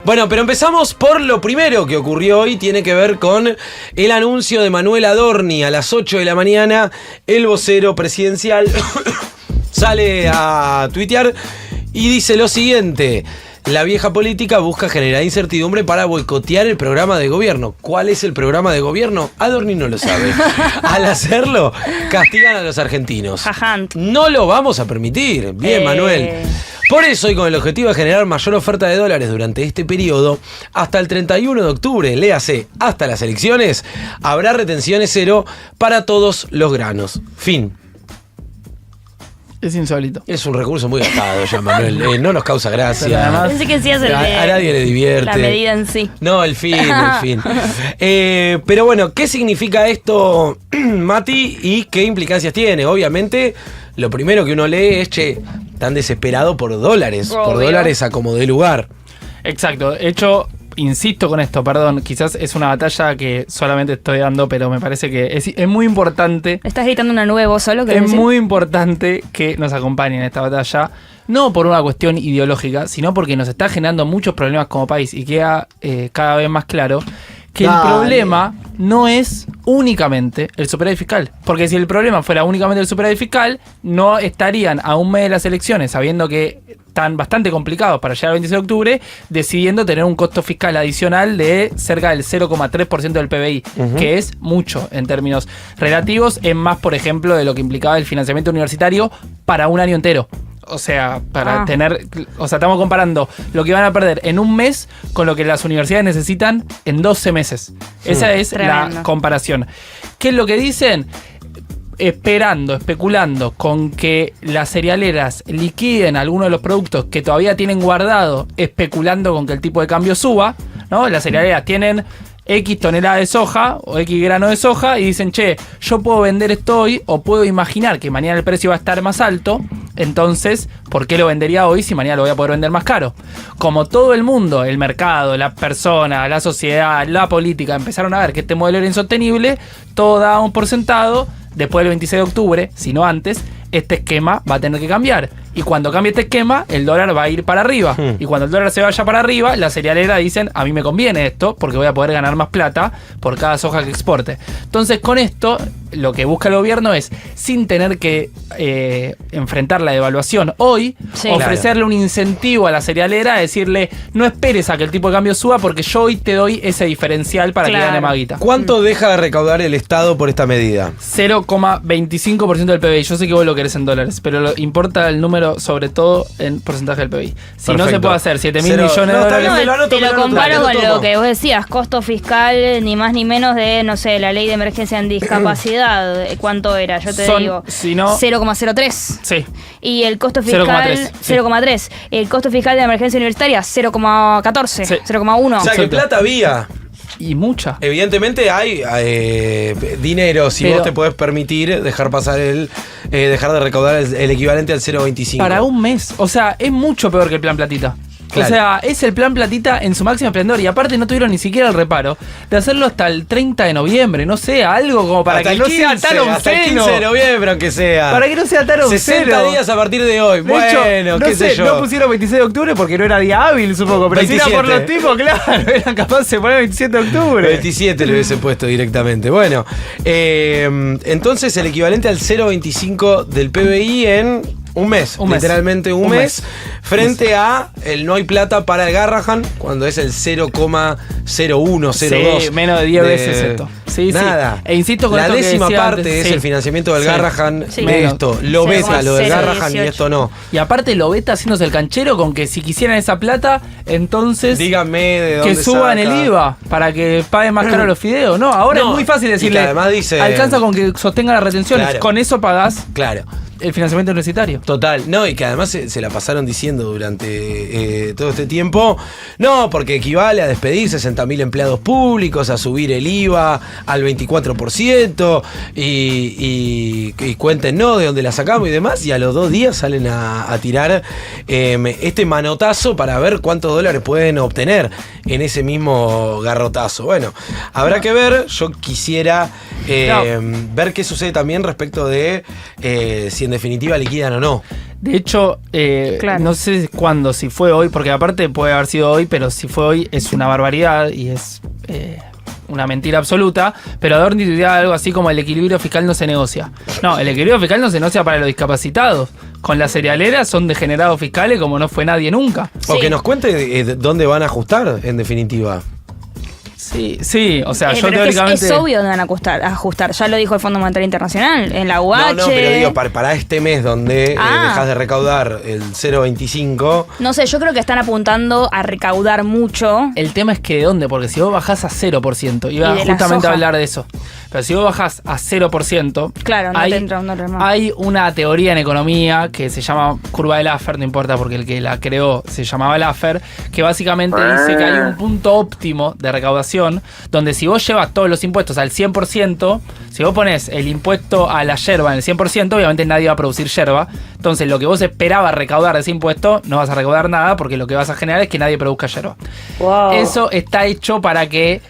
Bueno, pero empezamos por lo primero que ocurrió hoy. Tiene que ver con el anuncio de Manuel Adorni a las 8 de la mañana. El vocero presidencial sale a tuitear y dice lo siguiente: la vieja política busca generar incertidumbre para boicotear el programa de gobierno. ¿Cuál es el programa de gobierno? Adorni no lo sabe. Al hacerlo, castigan a los argentinos. No lo vamos a permitir. Bien, Manuel. Por eso, y con el objetivo de generar mayor oferta de dólares durante este periodo, hasta el 31 de octubre, léase, hasta las elecciones, habrá retenciones cero para todos los granos. Fin. Es insólito. Es un recurso muy gastado ya, Manuel. No nos causa gracia. Además, pensé que sí hace a nadie le divierte. La medida en sí. No, el fin. Pero bueno, ¿qué significa esto, Mati? ¿Y qué implicancias tiene? Obviamente, lo primero que uno lee es, che, tan desesperado por dólares. Obvio. Por dólares a como dé lugar. Exacto. De hecho, insisto con esto, perdón, quizás es una batalla que solamente estoy dando, pero me parece que es muy importante. ¿Estás gritando una nube vos solo? Es muy importante que nos acompañen en esta batalla, no por una cuestión ideológica, sino porque nos está generando muchos problemas como país y queda cada vez más claro que el problema no es únicamente el superávit fiscal. Porque si el problema fuera únicamente el superávit fiscal, no estarían a un mes de las elecciones, sabiendo que están bastante complicados para llegar al 26 de octubre, decidiendo tener un costo fiscal adicional de cerca del 0,3% del PBI, que es mucho en términos relativos, es más, por ejemplo, de lo que implicaba el financiamiento universitario para un año entero. O sea, estamos comparando lo que van a perder en un mes con lo que las universidades necesitan en 12 meses. Esa es la comparación. ¿Qué es lo que dicen? Especulando con que las cerealeras liquiden algunos de los productos que todavía tienen guardado, especulando con que el tipo de cambio suba, ¿no? Las cerealeras tienen X tonelada de soja o X grano de soja y dicen, che, yo puedo vender esto hoy o puedo imaginar que mañana el precio va a estar más alto, entonces, ¿por qué lo vendería hoy si mañana lo voy a poder vender más caro? Como todo el mundo, el mercado, las personas, la sociedad, la política, empezaron a ver que este modelo era insostenible, todo daba un por sentado, después del 26 de octubre, si no antes, este esquema va a tener que cambiar. Y cuando cambie este esquema, el dólar va a ir para arriba. Y cuando el dólar se vaya para arriba, las cerealeras dicen, a mí me conviene esto, porque voy a poder ganar más plata por cada soja que exporte. Entonces, con esto, lo que busca el gobierno es, sin tener que enfrentar la devaluación hoy, ofrecerle un incentivo a la cerealera, decirle, no esperes a que el tipo de cambio suba, porque yo hoy te doy ese diferencial para que gane más guita. ¿Cuánto deja de recaudar el Estado por esta medida? 0,25% del PBI. Yo sé que vos lo querés en dólares, pero importa el número sobre todo en porcentaje del PBI. Si no se puede hacer 7.000 millones de dólares. Te lo comparo con lo que vos decías, costo fiscal ni más ni menos de, no sé, la ley de emergencia en discapacidad. ¿Cuánto era? Yo te digo. Si no, 0,03. Sí. Y el costo fiscal 0,3. El costo fiscal de emergencia universitaria 0,14. 0,1. O sea, que plata había. Y mucha. Evidentemente hay dinero, si vos te podés permitir dejar pasar dejar de recaudar el equivalente al 0,25. Para un mes. O sea, es mucho peor que el plan platita. Claro. O sea, es el plan platita en su máximo esplendor. Y aparte no tuvieron ni siquiera el reparo de hacerlo hasta el 30 de noviembre. No sé, algo como para hasta que no 15, sea tan obsceno. Hasta el 15 de noviembre, aunque sea. Para que no sea tan obsceno. 60 días a partir de hoy. De bueno, hecho, qué sé yo. No pusieron 26 de octubre porque no era día hábil, supongo. Pero 27. Si era por los tipos, claro, eran capaces de poner 27 de octubre. 27 le hubiese puesto directamente. Bueno, entonces el equivalente al 0,25 del PBI en un mes, literalmente un mes, frente a el no hay plata para el Garrahan, cuando es el 0,0102. Sí, menos de 10 veces esto. Sí, nada. Sí. E insisto con la esto que décima decía parte antes, es el financiamiento del Garrahan de esto. Lo Sí. beta, lo del 0,018. Garrahan y esto no. Y aparte lo beta haciéndose el canchero con que si quisieran esa plata, entonces díganme de dónde que suban saca el IVA para que paguen más caro los fideos. No, ahora es muy fácil decirle, además dice, alcanza con que sostenga las retenciones. Claro. Con eso pagás. Claro. El financiamiento universitario. Total, no, y que además se la pasaron diciendo durante todo este tiempo, no, porque equivale a despedir 60.000 empleados públicos, a subir el IVA al 24%, y cuenten, no, de dónde la sacamos y demás, y a los 2 días salen a tirar este manotazo para ver cuántos dólares pueden obtener en ese mismo garrotazo. Bueno, habrá que ver, yo quisiera ver qué sucede también respecto de si en definitiva liquidan o no. De hecho, Claro. no sé cuándo, si fue hoy, porque aparte puede haber sido hoy, pero si fue hoy es una barbaridad y es una mentira absoluta. Pero Adorni tuiteaba algo así como el equilibrio fiscal no se negocia. No, el equilibrio fiscal no se negocia para los discapacitados. Con las cerealeras son degenerados fiscales como no fue nadie nunca. O Sí. que nos cuente dónde van a ajustar, en definitiva. Sí, o sea, yo pero teóricamente... es obvio dónde van a ajustar. Ya lo dijo el Fondo Monetario Internacional, en la UH. No, pero digo, para este mes donde Ah. dejas de recaudar el 0,25. No sé, yo creo que están apuntando a recaudar mucho. El tema es que de dónde, porque si vos bajás a 0%, iba Y de la justamente a soja. hablar de eso, pero si vos bajás a 0%, Claro, no te entra un dólar más. hay una teoría en economía que se llama curva de Laffer, no importa porque el que la creó se llamaba Laffer, que básicamente dice que hay un punto óptimo de recaudación, donde si vos llevas todos los impuestos al 100%, si vos pones el impuesto a la yerba en el 100%, obviamente nadie va a producir yerba. Entonces lo que vos esperabas recaudar de ese impuesto, no vas a recaudar nada porque lo que vas a generar es que nadie produzca yerba. Wow. Eso está hecho para que,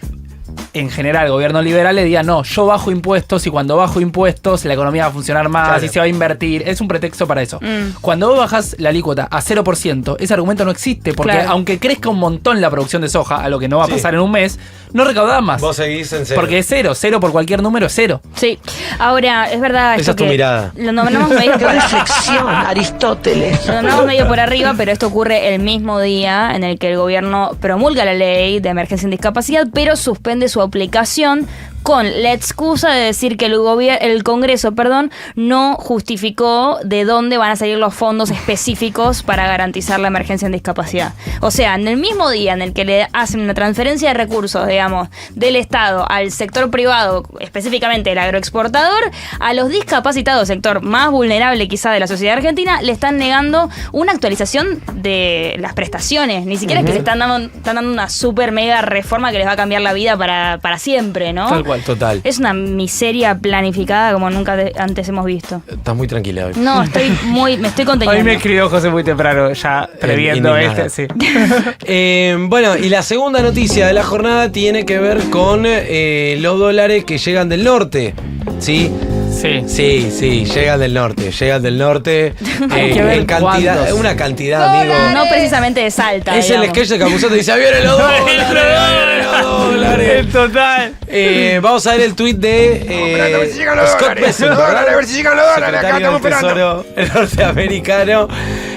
en general, el gobierno liberal le diga, no, yo bajo impuestos y cuando bajo impuestos la economía va a funcionar más Claro. y se va a invertir. Es un pretexto para eso. Mm. Cuando vos bajás la alícuota a 0%, ese argumento no existe porque Claro. aunque crezca un montón la producción de soja, a lo que no va a Sí. pasar en un mes, no recaudás más. Vos seguís en serio. Porque es cero por cualquier número es cero. Sí, ahora es verdad. Esa esto es tu que mirada. Lo nombramos medio por, Reflexión, Aristóteles. lo nombramos medio por arriba, pero esto ocurre el mismo día en el que el gobierno promulga la ley de emergencia en discapacidad, pero suspende su aplicación con la excusa de decir que el Congreso, no justificó de dónde van a salir los fondos específicos para garantizar la emergencia en discapacidad. O sea, en el mismo día en el que le hacen una transferencia de recursos, digamos, del Estado al sector privado, específicamente el agroexportador, a los discapacitados, sector más vulnerable quizá de la sociedad argentina, le están negando una actualización de las prestaciones. Ni siquiera es que le están dando una super mega reforma que les va a cambiar la vida para siempre, ¿no? Tal cual. Total. Es una miseria planificada como nunca antes hemos visto. Estás muy tranquila hoy. No, me estoy A conteniendo. mí me escribió José muy temprano, ya previendo indignada. sí. Bueno, y la segunda noticia de la jornada tiene que ver con los dólares que llegan del norte. ¿Sí? Sí. Sí, llegan del norte. Hay que ver en cantidad, cuántos. una cantidad, amigo. No precisamente de Salta. Es el digamos. sketch de Capuzotto, dice, ¡vienen los dólares! ¡Vienen los dólares! Total. Vamos a ver el tuit de Scott Bessent, secretario del Tesoro norteamericano,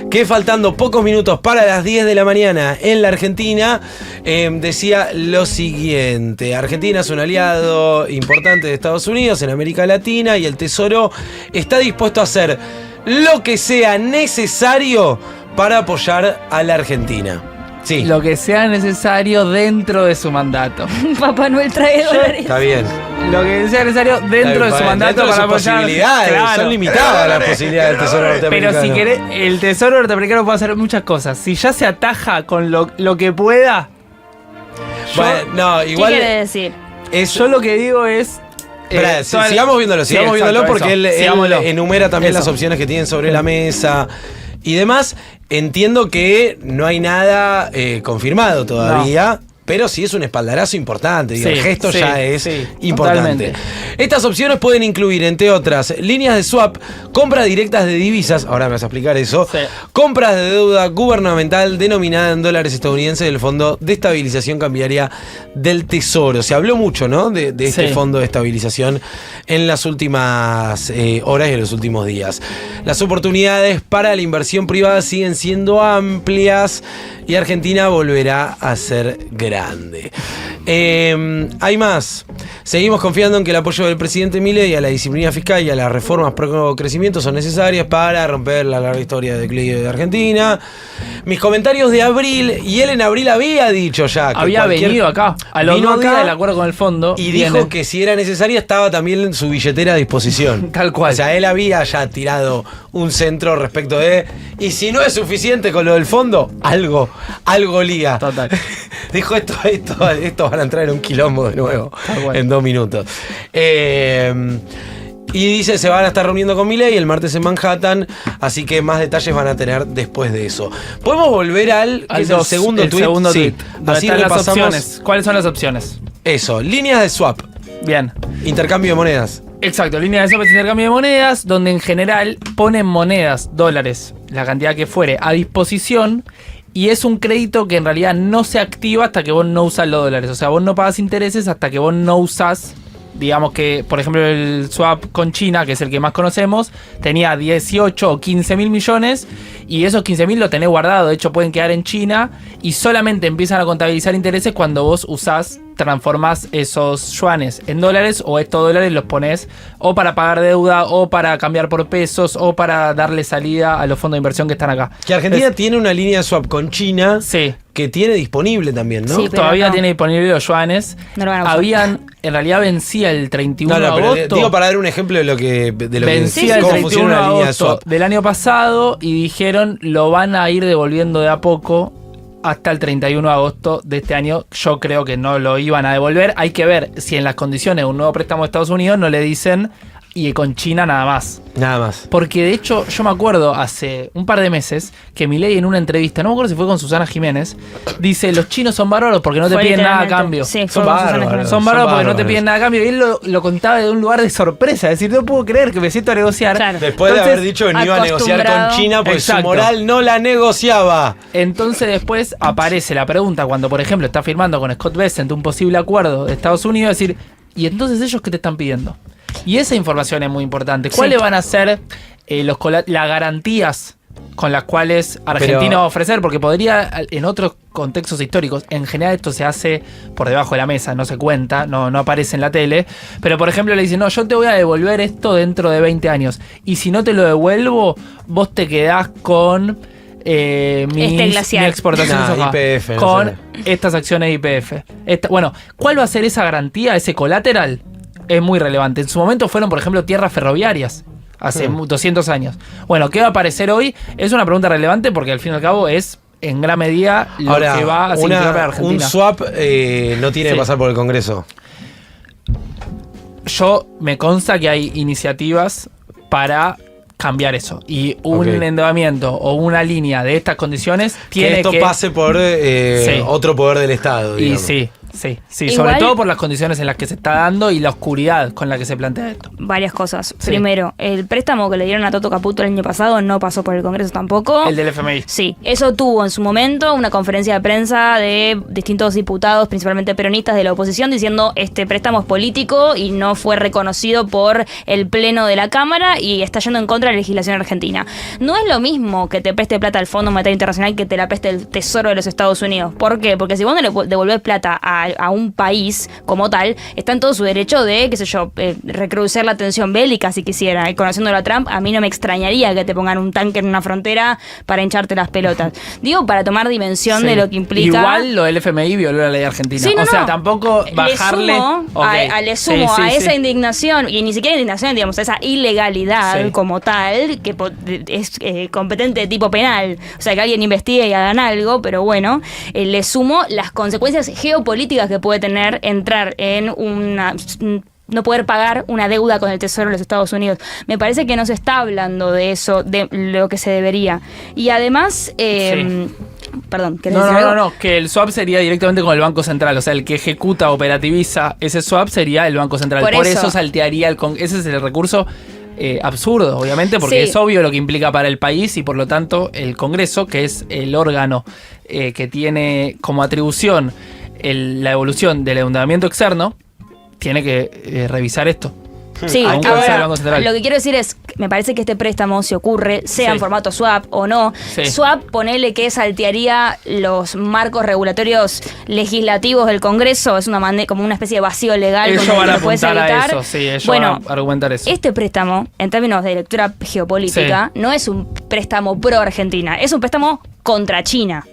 que faltando pocos minutos para las 10 de la mañana en la Argentina, decía lo siguiente: Argentina es un aliado importante de Estados Unidos en América Latina y el Tesoro está dispuesto a hacer lo que sea necesario para apoyar a la Argentina. Sí, Lo que sea necesario dentro de su mandato. Papá Noel trae dólares. está bien. Lo que sea necesario dentro de su mandato Dentro de para sus apoyar. posibilidades, Claro. son limitadas las posibilidades del Tesoro norteamericano. Pero si querés, el Tesoro norteamericano puede hacer muchas cosas. Si ya se ataja con lo que pueda, Bueno, no, ¿Qué igual quiere decir? yo lo que digo es. Esperá, toda la- sigamos viéndolo, Sí, sigamos viéndolo exacto, porque eso. él Sigámoslo. enumera también Eso. las opciones que tienen sobre la mesa y demás. Entiendo que no hay nada confirmado todavía. Pero sí es un espaldarazo importante. Digo, Sí, el gesto sí, ya es sí, importante. totalmente. Estas opciones pueden incluir, entre otras, líneas de swap, compras directas de divisas, ahora me vas a explicar eso, Sí. compras de deuda gubernamental denominada en dólares estadounidenses del Fondo de Estabilización Cambiaria del Tesoro. Se habló mucho, ¿no? De este Sí. fondo de estabilización en las últimas horas y en los últimos días. Las oportunidades para la inversión privada siguen siendo amplias y Argentina volverá a ser grande. Hay más. Seguimos confiando en que el apoyo del presidente Milei a la disciplina fiscal y a las reformas pro crecimiento son necesarias para romper la larga historia de declive de Argentina. Mis comentarios de abril, y él en abril había dicho ya que Había venido acá. A los vino 2 días acá del acuerdo con el fondo. y viene. dijo que si era necesaria estaba también su billetera a disposición. Tal cual. O sea, él había ya tirado un centro respecto de... Y si no es suficiente con lo del fondo, algo lía. Total. Dijo esto van a entrar en un quilombo de nuevo Tal cual. en 2 minutos. Y dice, se van a estar reuniendo con Milei el martes en Manhattan, así que más detalles van a tener después de eso. ¿Podemos volver al que es el dos, segundo el tweet? segundo Sí. tweet. Donde Así están las repasamos opciones. ¿Cuáles son las opciones? eso. Líneas de swap, Bien. intercambio de monedas. Exacto, línea de swap es intercambio de monedas, donde en general ponen monedas, dólares, la cantidad que fuere, a disposición. Y es un crédito que en realidad no se activa hasta que vos no usás los dólares. O sea, vos no pagás intereses hasta que vos no usás. Digamos que, por ejemplo, el swap con China, que es el que más conocemos, tenía 18 o 15 mil millones y esos 15 mil lo tenés guardado. De hecho, pueden quedar en China y solamente empiezan a contabilizar intereses cuando vos usás, transformás esos yuanes en dólares o estos dólares los ponés o para pagar deuda o para cambiar por pesos o para darle salida a los fondos de inversión que están acá. Que Argentina tiene una línea de swap con China Sí. que tiene disponible también, ¿no? Sí, pero Todavía no. tiene disponible los yuanes. No lo van a usar. En realidad vencía el 31 No, de pero agosto. digo para dar un ejemplo de lo que Vencía el cómo 31 funciona de una línea de agosto swap. del año pasado y dijeron lo van a ir devolviendo de a poco hasta el 31 de agosto de este año. Yo creo que no lo iban a devolver. Hay que ver si en las condiciones de un nuevo préstamo de Estados Unidos no le dicen y con China nada más. Nada más. Porque de hecho yo me acuerdo hace un par de meses que Milei en una entrevista, no me acuerdo si fue con Susana Jiménez, dice los chinos son bárbaros porque no te Fue piden nada a literalmente. cambio. Sí, Son fue con Susana bárbaros. Jiménez. Son bárbaros porque no te bárbaros. piden nada a cambio. Y él lo contaba de un lugar de sorpresa. Es decir, no puedo creer que me siento a negociar. Claro. Después de Entonces, haber dicho que no iba a negociar con acostumbrado. China porque Exacto. su moral no la negociaba. Entonces después aparece la pregunta cuando, por ejemplo, está firmando con Scott Bessent un posible acuerdo de Estados Unidos, decir, ¿y entonces ellos qué te están pidiendo? Y esa información es muy importante. ¿Cuáles van a ser las garantías con las cuales Argentina va a ofrecer? Porque podría, en otros contextos históricos, en general esto se hace por debajo de la mesa, no se cuenta, no aparece en la tele, pero por ejemplo le dicen, no, yo te voy a devolver esto dentro de 20 años, y si no te lo devuelvo, vos te quedás con mi glaciar. exportación de soja, YPF, no con sé. estas acciones YPF. Bueno, ¿cuál va a ser esa garantía, ese colateral? Es muy relevante. En su momento fueron, por ejemplo, tierras ferroviarias. Hace 200 años. Bueno, ¿qué va a aparecer hoy? Es una pregunta relevante porque al fin y al cabo es en gran medida lo Ahora, que va a significar para un Argentina. swap no tiene Sí. que pasar por el Congreso. Yo me consta que hay iniciativas para cambiar eso. Y un Ok. endeudamiento o una línea de estas condiciones Que tiene esto que... pase por Sí. otro poder del Estado. Y digamos. sí, Igual- sobre todo por las condiciones en las que se está dando y la oscuridad con la que se plantea esto. Varias cosas. Sí. Primero, el préstamo que le dieron a Toto Caputo el año pasado no pasó por el Congreso tampoco. El del FMI. Sí, eso tuvo en su momento una conferencia de prensa de distintos diputados, principalmente peronistas de la oposición, diciendo este préstamo es político y no fue reconocido por el Pleno de la Cámara y está yendo en contra de la legislación argentina. No es lo mismo que te preste plata al Fondo Monetario Internacional que te la preste el Tesoro de los Estados Unidos. ¿Por qué? Porque si vos no le devolvés plata a un país como tal, está en todo su derecho de, qué sé yo, recrudecer la tensión bélica si quisiera. Y conociéndolo a Trump, a mí no me extrañaría que te pongan un tanque en una frontera para hincharte las pelotas. Digo, para tomar dimensión Sí. de lo que implica. Igual lo del FMI violó la ley argentina. Sí, no, o sea, no. tampoco bajarle. Le sumo, Ok. le sumo Sí, a sí, esa sí. indignación, y ni siquiera indignación, digamos, a esa ilegalidad Sí. como tal, que es competente de tipo penal. O sea, que alguien investigue y hagan algo, pero bueno, le sumo las consecuencias geopolíticas que puede tener entrar en no poder pagar una deuda con el Tesoro de los Estados Unidos. Me parece que no se está hablando de eso, de lo que se debería. Y además, perdón, ¿querés decir algo? No, que el swap sería directamente con el Banco Central. O sea, el que ejecuta, operativiza ese swap sería el Banco Central. Por Por eso. eso saltearía ese es el recurso absurdo, obviamente, porque Sí. es obvio lo que implica para el país y por lo tanto el Congreso, que es el órgano que tiene como atribución la evolución del endeudamiento externo, tiene que revisar esto. Sí, Aunque sea el ahora, Banco Central. lo que quiero decir es, me parece que este préstamo, si ocurre, sea Sí. en formato swap o no, Sí. swap, ponele que saltearía los marcos regulatorios legislativos del Congreso, es como una especie de vacío legal. Ellos con el van que a lo puedes apuntar a evitar. eso, sí, ellos Bueno, van a argumentar eso. este préstamo, en términos de lectura geopolítica, no es un préstamo pro Argentina, es un préstamo contra China.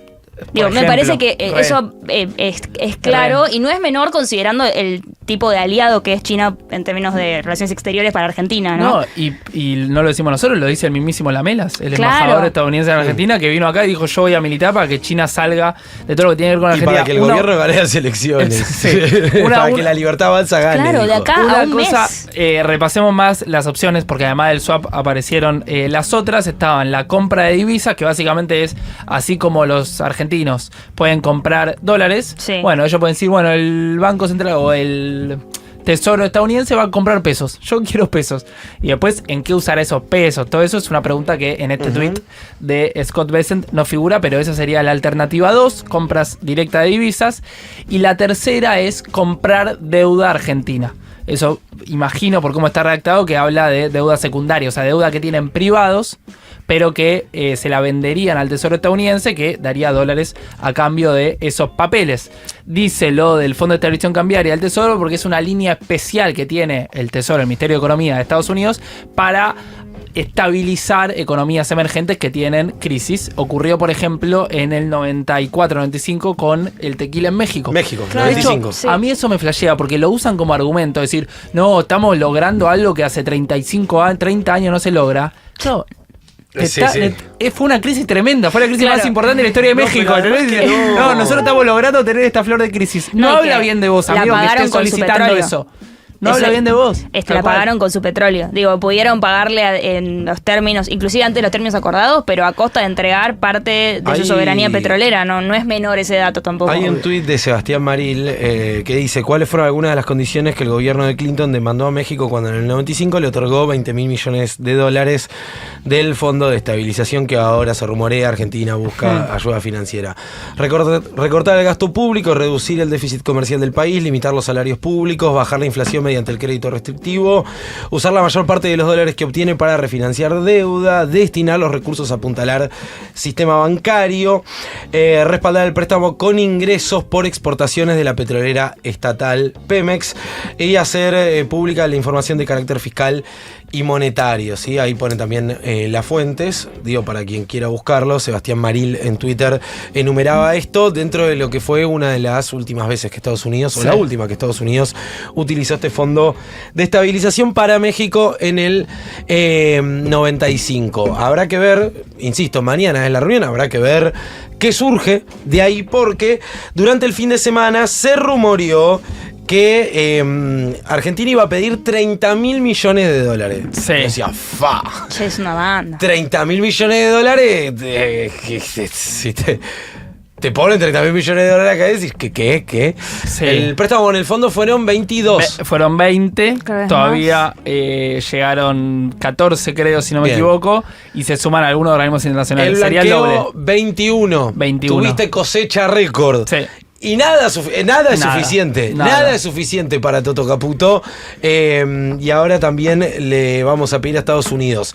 Digo, me ejemplo, parece que re. eso es claro y no es menor considerando el tipo de aliado que es China en términos de relaciones exteriores para Argentina, ¿no? No, y no lo decimos nosotros, lo dice el mismísimo Lamelas, el Claro. embajador estadounidense en Argentina, que vino acá y dijo: yo voy a militar para que China salga de todo lo que tiene que ver con Y Argentina. para que el gobierno gane las elecciones. Sí. Para que la libertad avanza gane. Claro, de dijo. acá a Una un cosa, mes. repasemos más las opciones, porque además del swap aparecieron las otras. Estaban la compra de divisas, que básicamente es así como los argentinos pueden comprar dólares. Sí. Bueno, ellos pueden decir, bueno, el Banco Central o el Tesoro estadounidense va a comprar pesos. Yo quiero pesos. Y después, ¿en qué usar esos pesos? Todo eso es una pregunta que en este tweet de Scott Bessent no figura, pero esa sería la alternativa 2, compras directas de divisas. Y la tercera es comprar deuda argentina. Eso imagino por cómo está redactado que habla de deuda secundaria, o sea, deuda que tienen privados, pero que se la venderían al Tesoro estadounidense, que daría dólares a cambio de esos papeles. Dice lo del Fondo de Estabilización Cambiaria del Tesoro porque es una línea especial que tiene el Tesoro, el Ministerio de Economía de Estados Unidos, para estabilizar economías emergentes que tienen crisis. Ocurrió, por ejemplo, en el 94-95 con el tequila en México. México, Claro, 95. sí. A mí eso me flashea porque lo usan como argumento, decir, no, estamos logrando algo que hace 30 años no se logra. No, Sí, sí. fue una crisis tremenda, fue la crisis Claro. más importante de la historia de No, México. pero además ¿entendés? que No, nosotros estamos logrando tener esta flor de crisis. No No, y habla que bien de vos, la amigo, que pagaron estés con su solicitando petróleo. eso. No habla bien de vos. La Tal cual. pagaron con su petróleo. Digo, pudieron pagarle en los términos, inclusive antes de los términos acordados, pero a costa de entregar parte de su soberanía petrolera. No es menor ese dato tampoco. Hay un tuit de Sebastián Maril que dice: ¿cuáles fueron algunas de las condiciones que el gobierno de Clinton demandó a México cuando en el 95 le otorgó 20 mil millones de dólares del Fondo de Estabilización que ahora se rumorea Argentina busca ayuda financiera? Recortar el gasto público, reducir el déficit comercial del país, limitar los salarios públicos, bajar la inflación mediante el crédito restrictivo, usar la mayor parte de los dólares que obtiene para refinanciar deuda, destinar los recursos a apuntalar sistema bancario, respaldar el préstamo con ingresos por exportaciones de la petrolera estatal Pemex y hacer pública la información de carácter fiscal y monetario, ¿sí? Ahí ponen también las fuentes, digo, para quien quiera buscarlo. Sebastián Maril en Twitter enumeraba esto dentro de lo que fue una de las últimas veces que Estados Unidos, o la última que Estados Unidos utilizó este fondo de estabilización para México en el 95. Habrá que ver, insisto, mañana es la reunión, habrá que ver qué surge de ahí, porque durante el fin de semana se rumoreó que Argentina iba a pedir 30 mil millones de dólares. Sí. Y decía, fa. Che, es una banda. 30 mil millones de dólares. Si te ponen 30 mil millones de dólares acá, decís, ¿qué? Sí. El préstamo en el fondo fueron 22. Fueron 20, Cada vez todavía llegaron 14, creo, si no me Bien. equivoco, y se suman algunos organismos internacionales. El Sería el doble. blanqueo 21. 21. Tuviste cosecha récord. Sí. Y nada es suficiente. Nada. Nada es suficiente para Toto Caputo. Y ahora también le vamos a pedir a Estados Unidos.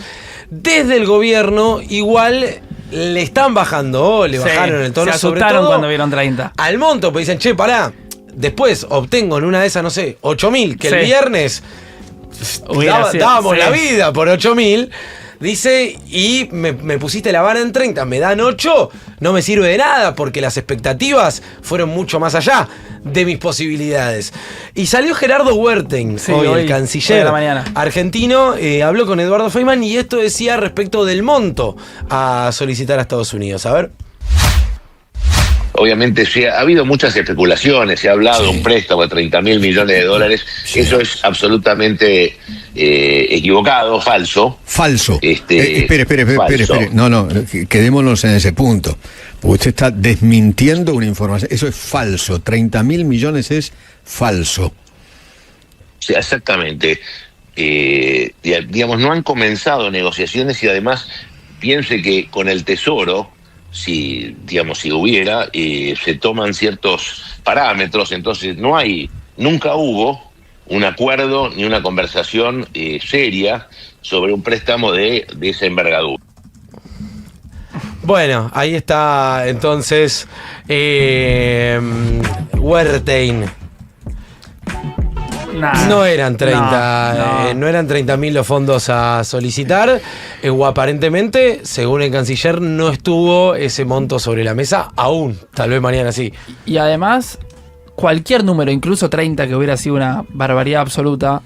Desde el gobierno, igual le están bajando, le Sí, bajaron el tono, se sobre asustaron todo cuando vieron 30. al monto, pues dicen, che, pará. Después obtengo en una de esas, no sé, 8.000, que el Sí. viernes Hubiera sido- dábamos sí. la vida por 8.000. Dice, y me pusiste la vara en 30, me dan 8, no me sirve de nada porque las expectativas fueron mucho más allá de mis posibilidades. Y salió Gerardo Huerten, Sí, hoy hoy el canciller hoy a la mañana. argentino, habló con Eduardo Feynman y esto decía respecto del monto a solicitar a Estados Unidos. A ver. Obviamente ha habido muchas especulaciones, se ha hablado de un préstamo de 30 mil millones de dólares. Eso es absolutamente equivocado, falso. Falso. Espere. Falso. No, quedémonos en ese punto. Porque usted está desmintiendo una información. Eso es falso. 30 mil millones es falso. Sí, exactamente. Digamos, no han comenzado negociaciones y además piense que con el Tesoro, si hubiera, se toman ciertos parámetros, entonces nunca hubo un acuerdo ni una conversación seria sobre un préstamo de esa envergadura. Bueno, ahí está entonces Huerten. Nada. No eran 30, No. no eran 30.000 los fondos a solicitar, o aparentemente, según el canciller, no estuvo ese monto sobre la mesa aún. Tal vez mañana sí. Y además, cualquier número, incluso 30, que hubiera sido una barbaridad absoluta,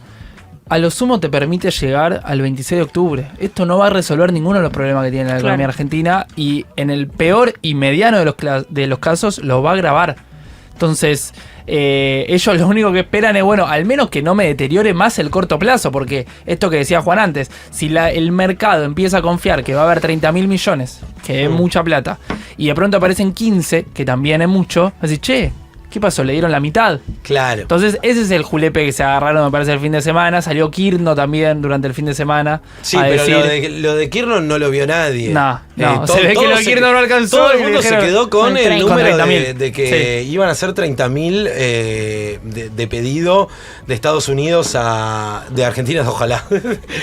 a lo sumo te permite llegar al 26 de octubre. Esto no va a resolver ninguno de los problemas que tiene la economía argentina y en el peor y mediano de los casos lo va a agravar. Entonces, ellos lo único que esperan es, bueno, al menos que no me deteriore más el corto plazo, porque esto que decía Juan antes, si el mercado empieza a confiar que va a haber 30 mil millones, que es mucha plata, y de pronto aparecen 15, que también es mucho, así, che, ¿Qué pasó? Le dieron la mitad. Claro. Entonces, ese es el julepe que se agarraron, me parece, el fin de semana. Salió Kirno también durante el fin de semana. Sí, a pero decir, lo de Kirno no lo vio nadie. No, se ve que todo lo de Kirno no alcanzó. Todo el y mundo se dijeron, quedó con el 30. número Con de que sí. iban a ser 30.000 de pedido de Estados Unidos de Argentina, ojalá.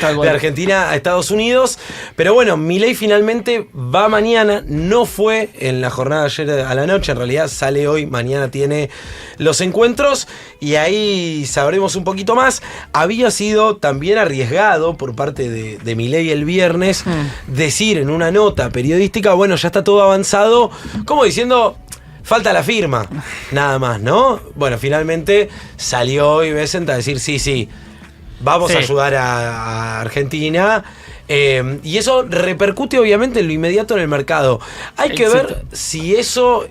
Tal cual. De Argentina a Estados Unidos. Pero bueno, Milei finalmente va mañana. No fue en la jornada de ayer a la noche. En realidad sale hoy. Mañana tiene los encuentros. Y ahí sabremos un poquito más. Había sido también arriesgado por parte de Milei el viernes decir en una nota periodística, bueno, ya está todo avanzado, como diciendo, falta la firma, nada más, ¿no? Bueno, finalmente salió hoy Bessent a decir, sí, vamos a ayudar a Argentina. Y eso repercute obviamente en lo inmediato en el mercado. Hay que ver si eso...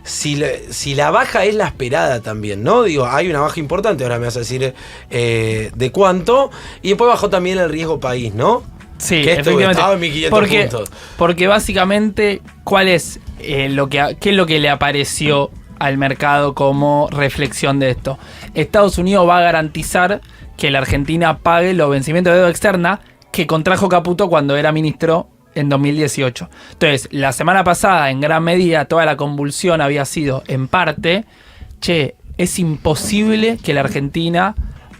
Si la baja es la esperada también, ¿no? Digo, hay una baja importante, ahora me vas a decir de cuánto. Y después bajó también el riesgo país, ¿no? Sí, que esto efectivamente. estaba en 1.500 puntos. Porque básicamente, ¿cuál es qué es lo que le apareció al mercado como reflexión de esto? Estados Unidos va a garantizar que la Argentina pague los vencimientos de deuda externa que contrajo Caputo cuando era ministro en 2018. Entonces, la semana pasada, en gran medida, toda la convulsión había sido, en parte, es imposible que la Argentina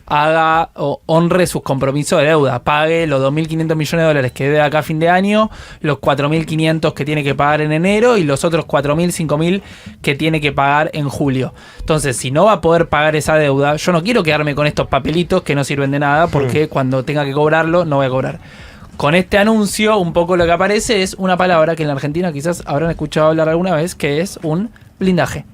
haga o honre sus compromisos de deuda, pague los 2.500 millones de dólares que debe acá a fin de año, los 4.500 que tiene que pagar en enero y los otros 4.000, 5.000 que tiene que pagar en julio. Entonces, si no va a poder pagar esa deuda, yo no quiero quedarme con estos papelitos que no sirven de nada porque cuando tenga que cobrarlo, no voy a cobrar. Con este anuncio, un poco lo que aparece es una palabra que en la Argentina quizás habrán escuchado hablar alguna vez, que es un blindaje.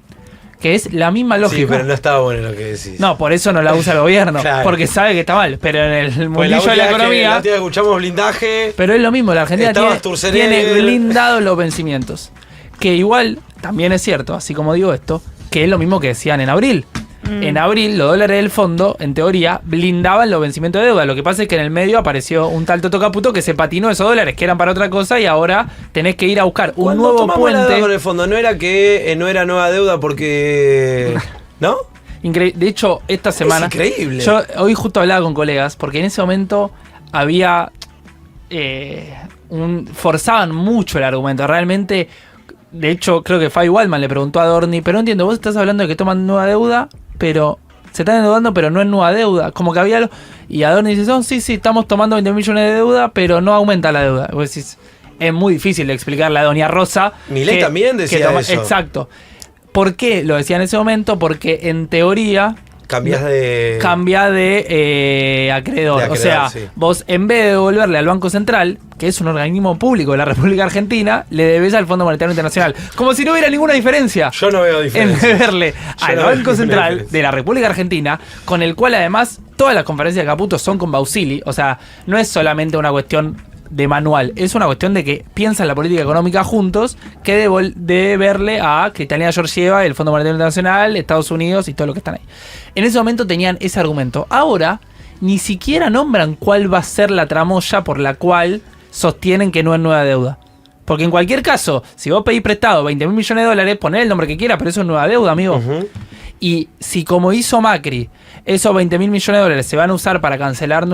Que es la misma lógica. Sí, pero no estaba bueno lo que decís. No, por eso no la usa el gobierno, Claro. porque sabe que está mal. Pero en el Pues mundillo de la economía... La última que escuchamos blindaje. Pero es lo mismo, la Argentina Estaba Sturzenegger. tiene blindados los vencimientos. Que igual, también es cierto, así como digo esto, que es lo mismo que decían en abril. En abril, los dólares del fondo, en teoría, blindaban los vencimientos de deuda. Lo que pasa es que en el medio apareció un tal Toto Caputo que se patinó esos dólares que eran para otra cosa y ahora tenés que ir a buscar un nuevo tomamos la deuda puente. con el fondo, no era que no era nueva deuda porque... ¿No? De hecho, esta semana... Es increíble. Yo hoy justo hablaba con colegas porque en ese momento había... forzaban mucho el argumento. Realmente... De hecho, creo que Fabi Waldman le preguntó a Adorni, pero no entiendo, vos estás hablando de que toman nueva deuda, pero se están endeudando, pero no es nueva deuda. Como que había... Y Adorni dice, sí, estamos tomando 20 millones de deuda, pero no aumenta la deuda. Vos decís, es muy difícil de explicarle a Doña Rosa. Milei también decía eso. Exacto. ¿Por qué lo decía en ese momento? Porque en teoría... Cambia de acreedor. O acreedor, sea, sí. vos en vez de devolverle al Banco Central, que es un organismo público de la República Argentina, le debes al Fondo Monetario Internacional. Como si no hubiera ninguna diferencia. Yo no veo En diferencia. deberle al no veo Banco ninguna Central diferencia. de la República Argentina, con el cual además todas las conferencias de Caputo son con Bausili. O sea, no es solamente una cuestión de manual, es una cuestión de que piensan la política económica juntos, que de verle a Cristalina Georgieva, el Fondo Monetario Internacional, Estados Unidos y todo lo que están ahí. En ese momento tenían ese argumento. Ahora ni siquiera nombran cuál va a ser la tramoya por la cual sostienen que no es nueva deuda. Porque en cualquier caso, si vos pedís prestado 20 mil millones de dólares, poné el nombre que quieras, pero eso es nueva deuda, amigo. Y si como hizo Macri, esos 20 mil millones de dólares se van a usar para cancelar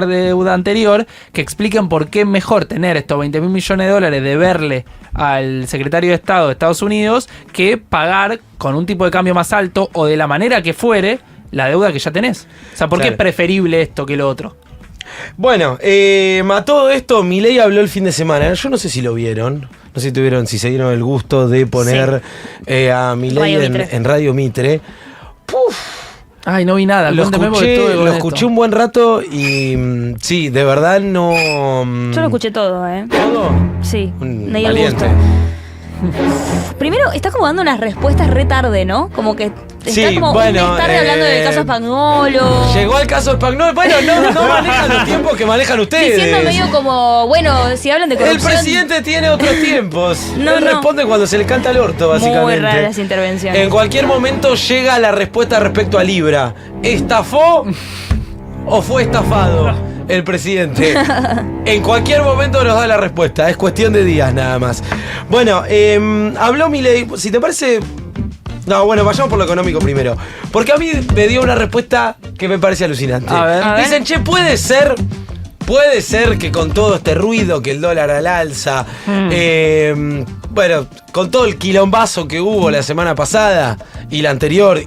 deuda anterior, que expliquen por qué es mejor tener estos 20 mil millones de dólares de verle al secretario de Estado de Estados Unidos que pagar con un tipo de cambio más alto o de la manera que fuere la deuda que ya tenés. O sea, ¿por qué es preferible esto que lo otro? Bueno, a todo esto, Milei habló el fin de semana. Yo no sé si lo vieron. No sé si se dieron el gusto de poner a Milei en Radio Mitre. Ay, no vi nada. Lo Cuénteme porque estuve con lo esto. escuché un buen rato y sí, de verdad no... Yo lo escuché todo, ¿eh? ¿Todo? Sí, Un me di el valiente. gusto. Primero, está como dando unas respuestas re tarde, ¿no? Como que está Sí, como bueno, un mes tarde hablando del caso Spagnolo. Llegó el caso Spagnolo. Bueno, no manejan los tiempos que manejan ustedes. Diciendo medio como, bueno, si hablan de El corrupción... presidente tiene otros tiempos. No, Él no. responde cuando se le canta el orto, básicamente. Muy raras las intervenciones. En cualquier momento llega la respuesta respecto a Libra. ¿Estafó o fue estafado el presidente? En cualquier momento nos da la respuesta. Es cuestión de días nada más. Bueno, habló Milei. Si te parece, No, bueno, vayamos por lo económico primero. Porque a mí me dio una respuesta que me parece alucinante. A ver. Dicen, che, puede ser que con todo este ruido, que el dólar al alza, bueno, con todo el quilombazo que hubo la semana pasada y la anterior,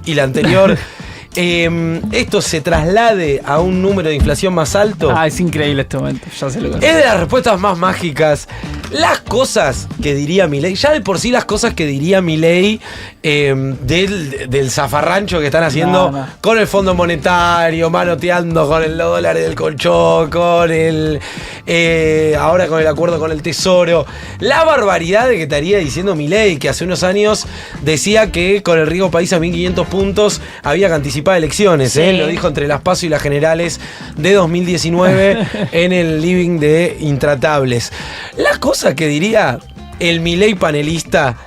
esto se traslade a un número de inflación más alto. Es increíble este momento. Ya sé lo que Es de las respuestas más mágicas. Las cosas que diría Milei, ya de por sí las cosas que diría Milei del zafarrancho que están haciendo con el Fondo Monetario, manoteando con el dólar del colchón, con ahora con el acuerdo con el Tesoro. La barbaridad de que estaría diciendo Milei, que hace unos años decía que con el riesgo país a 1.500 puntos había que anticipar elecciones. Sí. Lo dijo entre las PASO y las generales de 2019 en el living de Intratables. La cosa que diría el Milei panelista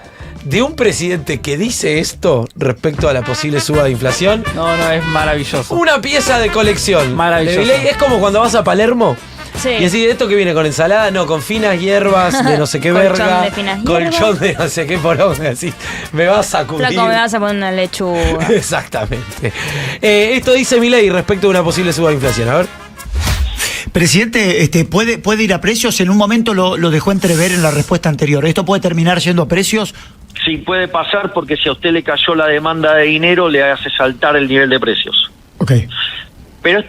de un presidente que dice esto respecto a la posible suba de inflación. No, es maravilloso. Una pieza de colección. Maravilloso. De Milei. Es como cuando vas a Palermo. Sí. Y decís, ¿esto que viene con ensalada? No, con finas hierbas de no sé qué Colchón verga. de finas Colchón de no sé qué poronga. Así, me vas a cubrir. Flaco, me vas a poner una lechuga. Exactamente. Esto dice Milei respecto a una posible suba de inflación. A ver. Presidente, puede ir a precios. En un momento lo dejó entrever en la respuesta anterior. ¿Esto puede terminar yendo a precios? Sí, puede pasar porque si a usted le cayó la demanda de dinero, le hace saltar el nivel de precios. Ok. Pero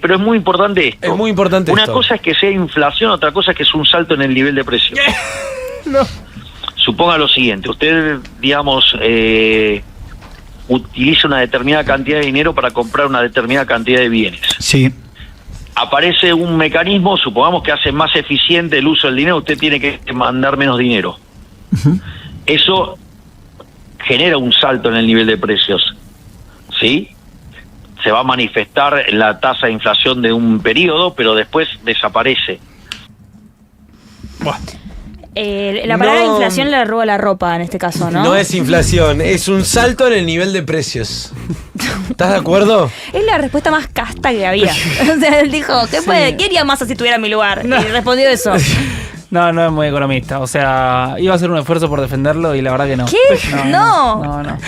pero es muy importante esto. Es muy importante Una esto. cosa es que sea inflación, otra cosa es que es un salto en el nivel de precios. No. Suponga lo siguiente, usted, digamos, utiliza una determinada cantidad de dinero para comprar una determinada cantidad de bienes. Sí. Aparece un mecanismo, supongamos que hace más eficiente el uso del dinero, usted tiene que mandar menos dinero. Uh-huh. Eso genera un salto en el nivel de precios, ¿sí? Se va a manifestar en la tasa de inflación de un periodo, pero después desaparece. La palabra No. inflación le roba la ropa en este caso, ¿no? No es inflación, es un salto en el nivel de precios. ¿Estás de acuerdo? Es la respuesta más casta que había. O sea, él dijo, ¿qué haría Massa si estuviera en mi lugar? Y respondió eso. No es muy economista. O sea, iba a hacer un esfuerzo por defenderlo y la verdad que no. ¿Qué? No. No.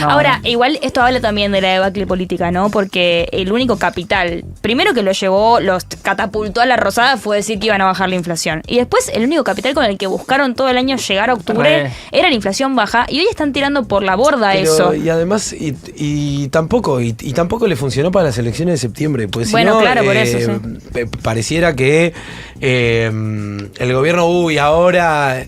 Ahora, igual esto habla también de la debacle política, ¿no? Porque el único capital, primero que los catapultó a la rosada fue decir que iban a bajar la inflación. Y después el único capital con el que buscaron todo el año llegar a octubre era la inflación baja. Y hoy están tirando por la borda eso. Y además, y tampoco le funcionó para las elecciones de septiembre. Pues si Bueno, no, claro, por eso, pareciera que el gobierno, ahora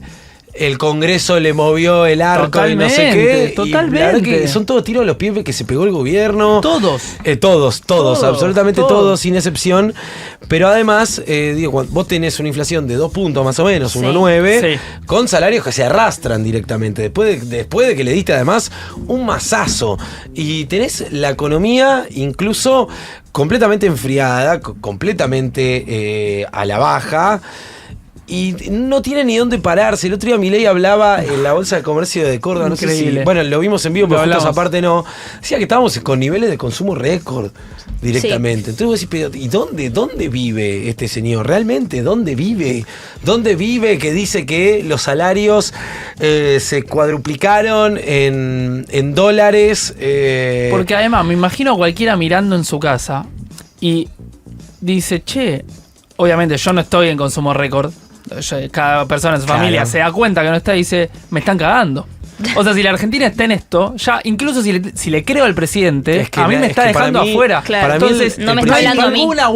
el Congreso le movió el arco y no sé qué. Totalmente. Y la verdad que son todos tiros a los pies que se pegó el gobierno. Todos. Todos, absolutamente todos, sin excepción. Pero además, vos tenés una inflación de 2 puntos más o menos, 1,9, con salarios que se arrastran directamente. Después de que le diste además un mazazo. Y tenés la economía incluso completamente enfriada, completamente a la baja. Y no tiene ni dónde pararse. El otro día Milei hablaba en la Bolsa de Comercio de Córdoba. No sé si, bueno, lo vimos en vivo, pero juntos aparte no. Decía que estábamos con niveles de consumo récord directamente. Entonces vos decís, pero ¿y dónde vive este señor? ¿Realmente dónde vive? ¿Dónde vive que dice que los salarios se cuadruplicaron en dólares? Porque además me imagino a cualquiera mirando en su casa y dice, che, obviamente yo no estoy en consumo récord. Cada persona en su familia se da cuenta que no está y dice, me están cagando. O sea, si la Argentina está en esto, ya incluso si le creo al presidente, es que a mí me está dejando afuera. Claro, entonces, no me está hablando a mí. Ninguna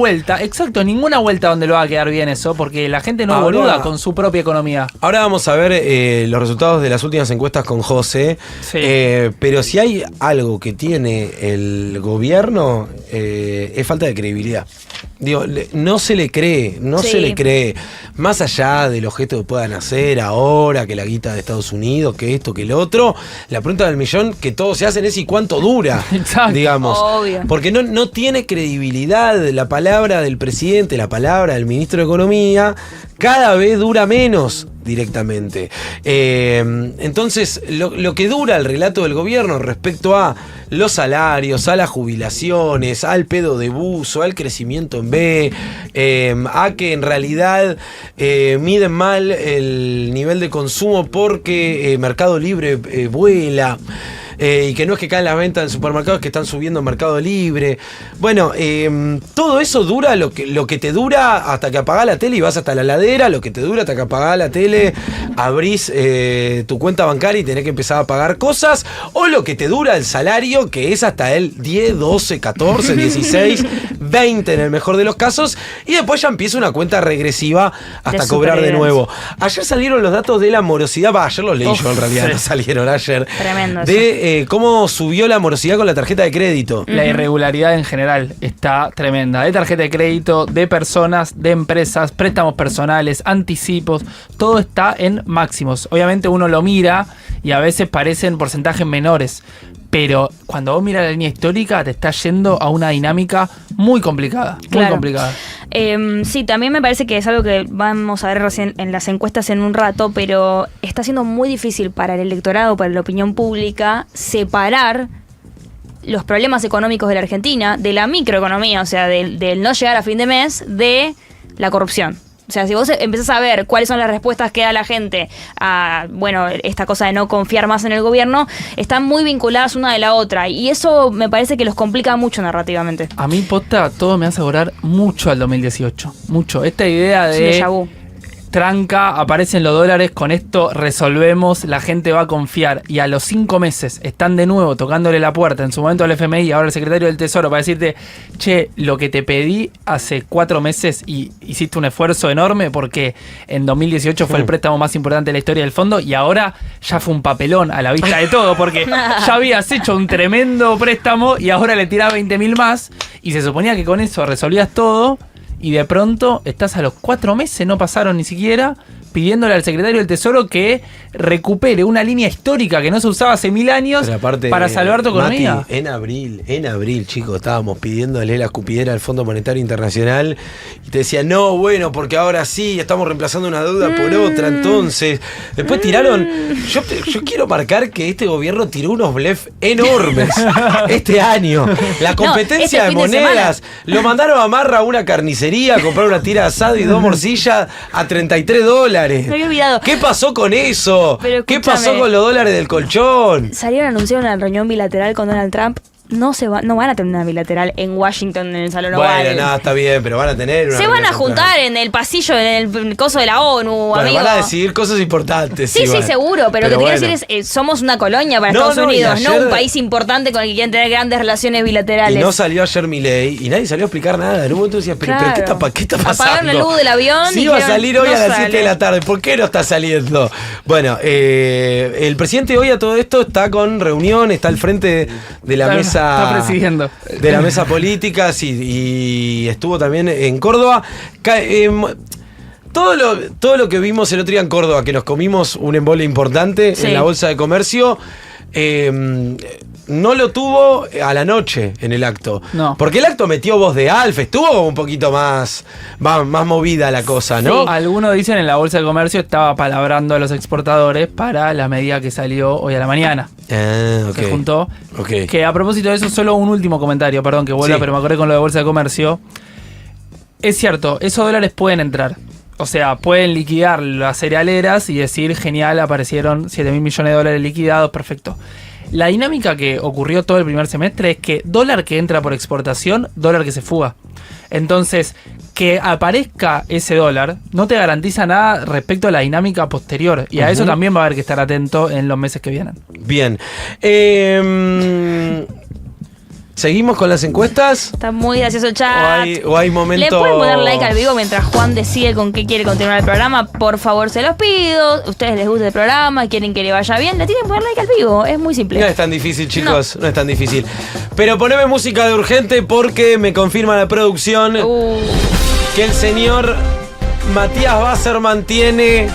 vuelta donde lo va a quedar bien eso, porque la gente no es boluda con su propia economía. Ahora vamos a ver los resultados de las últimas encuestas con José. Sí. Pero si hay algo que tiene el gobierno, es falta de credibilidad. Digo, no se le cree. Más allá de los gestos que puedan hacer ahora, que la guita de Estados Unidos, que esto, que el otro, la pregunta del millón que todos se hacen es ¿y cuánto dura? Exacto. Digamos. Obvio. Porque no tiene credibilidad la palabra del presidente, la palabra del ministro de Economía, cada vez dura menos directamente. Entonces, lo que dura el relato del gobierno respecto a los salarios, a las jubilaciones, al pedo de buzo, al crecimiento en B, a que en realidad miden mal el nivel de consumo porque Mercado Libre vuela. y que no es que caen las ventas en supermercados, que están subiendo en Mercado Libre. Bueno, todo eso dura lo que te dura hasta que apagás la tele y vas hasta la heladera, lo que te dura hasta que apagás la tele, abrís tu cuenta bancaria y tenés que empezar a pagar cosas, o lo que te dura el salario, que es hasta el 10, 12, 14, 16, 20 en el mejor de los casos, y después ya empieza una cuenta regresiva hasta cobrar de nuevo. Ayer salieron los datos de la morosidad, ayer los leí yo en realidad, no salieron ayer. Tremendo. De cómo subió la morosidad con la tarjeta de crédito. La irregularidad en general está tremenda. De tarjeta de crédito, de personas, de empresas, préstamos personales, anticipos, todo está en máximos. Obviamente uno lo mira y a veces parecen porcentajes menores, pero cuando vos miras la línea histórica te está yendo a una dinámica muy complicada. Muy complicada. Sí, también me parece que es algo que vamos a ver recién en las encuestas en un rato, pero está siendo muy difícil para el electorado, para la opinión pública, separar los problemas económicos de la Argentina de la microeconomía, o sea, del no llegar a fin de mes, de la corrupción. O sea, si vos empezás a ver cuáles son las respuestas que da la gente a, bueno, esta cosa de no confiar más en el gobierno, están muy vinculadas una de la otra. Y eso me parece que los complica mucho narrativamente. A mí, posta, todo me hace acordar mucho al 2018. Mucho. Esta idea de... déjà vu. Tranca, aparecen los dólares, con esto resolvemos, la gente va a confiar. Y a los 5 meses están de nuevo tocándole la puerta, en su momento al FMI y ahora el secretario del Tesoro, para decirte, che, lo que te pedí hace 4 meses y hiciste un esfuerzo enorme porque en 2018 fue el préstamo más importante de la historia del fondo y ahora ya fue un papelón a la vista de todo porque ya habías hecho un tremendo préstamo y ahora le tirás 20.000 más y se suponía que con eso resolvías todo. Y de pronto estás a los 4 meses, no pasaron ni siquiera, pidiéndole al secretario del Tesoro que recupere una línea histórica que no se usaba hace 1000 años aparte, para salvar tu economía. Mati, en abril, chicos, estábamos pidiéndole la escupidera al Fondo Monetario Internacional y te decían, no, bueno, porque ahora sí, estamos reemplazando una deuda por otra, entonces. Después tiraron, yo quiero marcar que este gobierno tiró unos blef enormes este año. La competencia de monedas, lo mandaron a Marra a una carnicería a comprar una tira de asado y 2 morcillas a $33. Me había olvidado. ¿Qué pasó con eso? Pero ¿Qué escúchame. pasó con los dólares del colchón? Salieron a anunciar una reunión bilateral con Donald Trump. No van a tener una bilateral en Washington, en el Salón Oval. Bueno, nada, está bien, pero van a tener una. Se van a reunión juntar en el pasillo, en el coso de la ONU, bueno, amigo. van a decidir cosas importantes. Sí, igual. seguro, pero lo que te bueno. quiero decir es, somos una colonia para No, Estados no, y Unidos, ayer- no un país importante con el que quieren tener grandes relaciones bilaterales. Y no salió ayer Milei y nadie salió a explicar nada. En un momento decía, pero Claro. ¿qué está pasando? Apagaron la luz del avión Sí, y iba a dijeron, salir hoy no a las 7 sale. de la tarde. ¿Por qué no está saliendo? Bueno, el presidente hoy a todo esto está con reunión, está al frente de la mesa. Está presidiendo. De la mesa política, sí, y estuvo también en Córdoba. Todo lo que vimos el otro día en Córdoba, que nos comimos un embole importante Sí. en la bolsa de comercio, no lo tuvo a la noche en el acto. No. Porque el acto metió voz de Alf, estuvo un poquito más movida la cosa, ¿no? Algunos dicen en la bolsa de comercio estaba palabrando a los exportadores para la medida que salió hoy a la mañana. Ah, ok. Se juntó. Ok. Que a propósito de eso, solo un último comentario, perdón que vuelva, Sí. pero me acordé con lo de bolsa de comercio. Es cierto, esos dólares pueden entrar. O sea, pueden liquidar las cerealeras y decir, genial, aparecieron 7.000 millones de dólares liquidados, perfecto. La dinámica que ocurrió todo el primer semestre es que dólar que entra por exportación, dólar que se fuga. Entonces, que aparezca ese dólar no te garantiza nada respecto a la dinámica posterior. Y a eso también va a haber que estar atento en los meses que vienen. Bien. ¿Seguimos con las encuestas? Está muy gracioso el chat. O hay momentos. ¿Le pueden poner like al vivo mientras Juan decide con qué quiere continuar el programa? Por favor, se los pido. ¿Ustedes les gusta el programa? ¿Quieren que le vaya bien? Le tienen que poner like al vivo. Es muy simple. No es tan difícil, chicos, no es tan difícil. Pero poneme música de urgente porque me confirma la producción que el señor Matías Wasserman tiene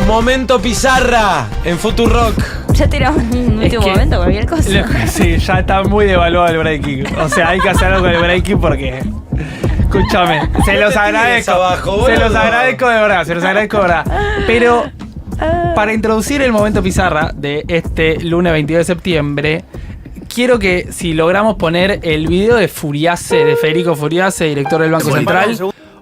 Momento Pizarra en Futurock. Ya tiramos un último momento, cualquier cosa. Sí, ya está muy devaluado el breaking. O sea, hay que hacer algo con el breaking porque... Escúchame, se los agradezco. Abajo, se los boludo. agradezco de verdad, se los agradezco de verdad. Pero para introducir el momento pizarra de este lunes 22 de septiembre, quiero que si logramos poner el video de Furiace, de Federico Furiace, director del Banco Central,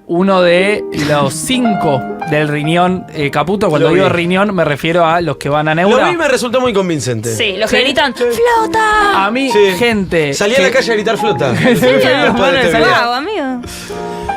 uno de los 5 del riñón Caputo. Cuando Lo digo vi. riñón me refiero a los que van a Neura. Lo vi y me resultó muy convincente. Sí, los que Sí. gritan ¡flota! A mí, Sí. gente. Salí a la calle a gritar flota. serio? Después de este Salí. video. Wow, amigo.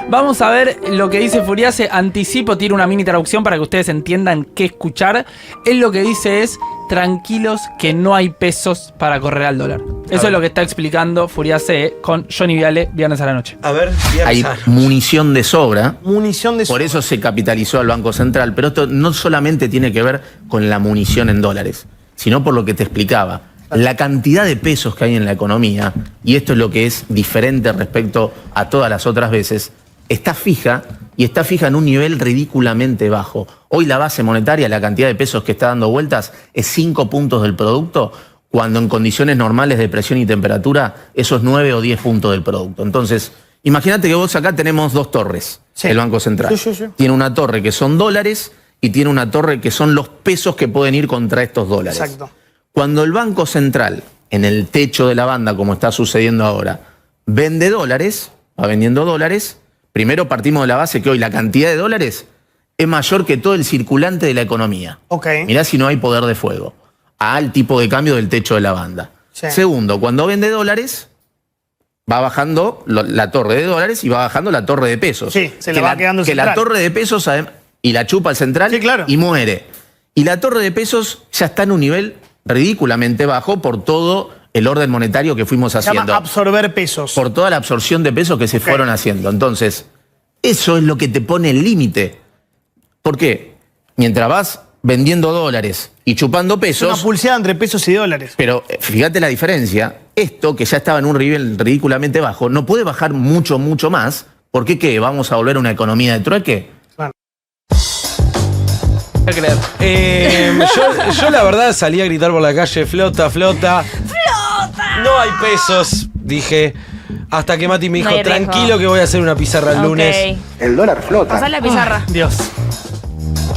Vamos a ver lo que dice Furiase. Anticipo, tiene una mini traducción para que ustedes entiendan qué escuchar. Él lo que dice es: tranquilos que no hay pesos para correr al dólar. Eso es lo que está explicando Furiase con Johnny Viale viernes a la noche. A ver, voy a Hay empezar. munición de sobra. Munición de Por eso se capitalizó al Banco Central. Pero esto no solamente tiene que ver con la munición en dólares, sino por lo que te explicaba. La cantidad de pesos que hay en la economía, y esto es lo que es diferente respecto a todas las otras veces, está fija y está fija en un nivel ridículamente bajo. Hoy la base monetaria, la cantidad de pesos que está dando vueltas, es 5 puntos del producto, cuando en condiciones normales de presión y temperatura, eso es 9 o 10 puntos del producto. Entonces, imagínate que vos acá tenemos 2 torres, Sí. el Banco Central. Sí. Tiene una torre que son dólares y tiene una torre que son los pesos que pueden ir contra estos dólares. Exacto. Cuando el Banco Central, en el techo de la banda, como está sucediendo ahora, vende dólares, va vendiendo dólares, primero partimos de la base que hoy la cantidad de dólares es mayor que todo el circulante de la economía. Ok. Mirá si no hay poder de fuego al tipo de cambio del techo de la banda. Sí. Segundo, cuando vende dólares, va bajando la torre de dólares y va bajando la torre de pesos. Sí, se le Que va quedando el que la central. torre de pesos y la chupa el central Sí, claro. y muere. Y la torre de pesos ya está en un nivel ridículamente bajo por todo el orden monetario que fuimos Se llama haciendo. absorber pesos. Por toda la absorción de pesos que se fueron haciendo. Entonces, eso es lo que te pone el límite. ¿Por qué? Mientras vas vendiendo dólares y chupando Es una pesos, pulseada entre pesos y dólares. pero fíjate la diferencia, esto que ya estaba en un nivel ridículamente bajo, no puede bajar mucho más, porque ¿qué? ¿Vamos a volver a una economía de trueque? ¿Qué creer? Yo la verdad salí a gritar por la calle, flota, flota. ¡Flota! No hay pesos, dije. Hasta que Mati me dijo, No hay riesgo. tranquilo que voy a hacer una pizarra el lunes. El dólar flota. Pasá la pizarra. Dios.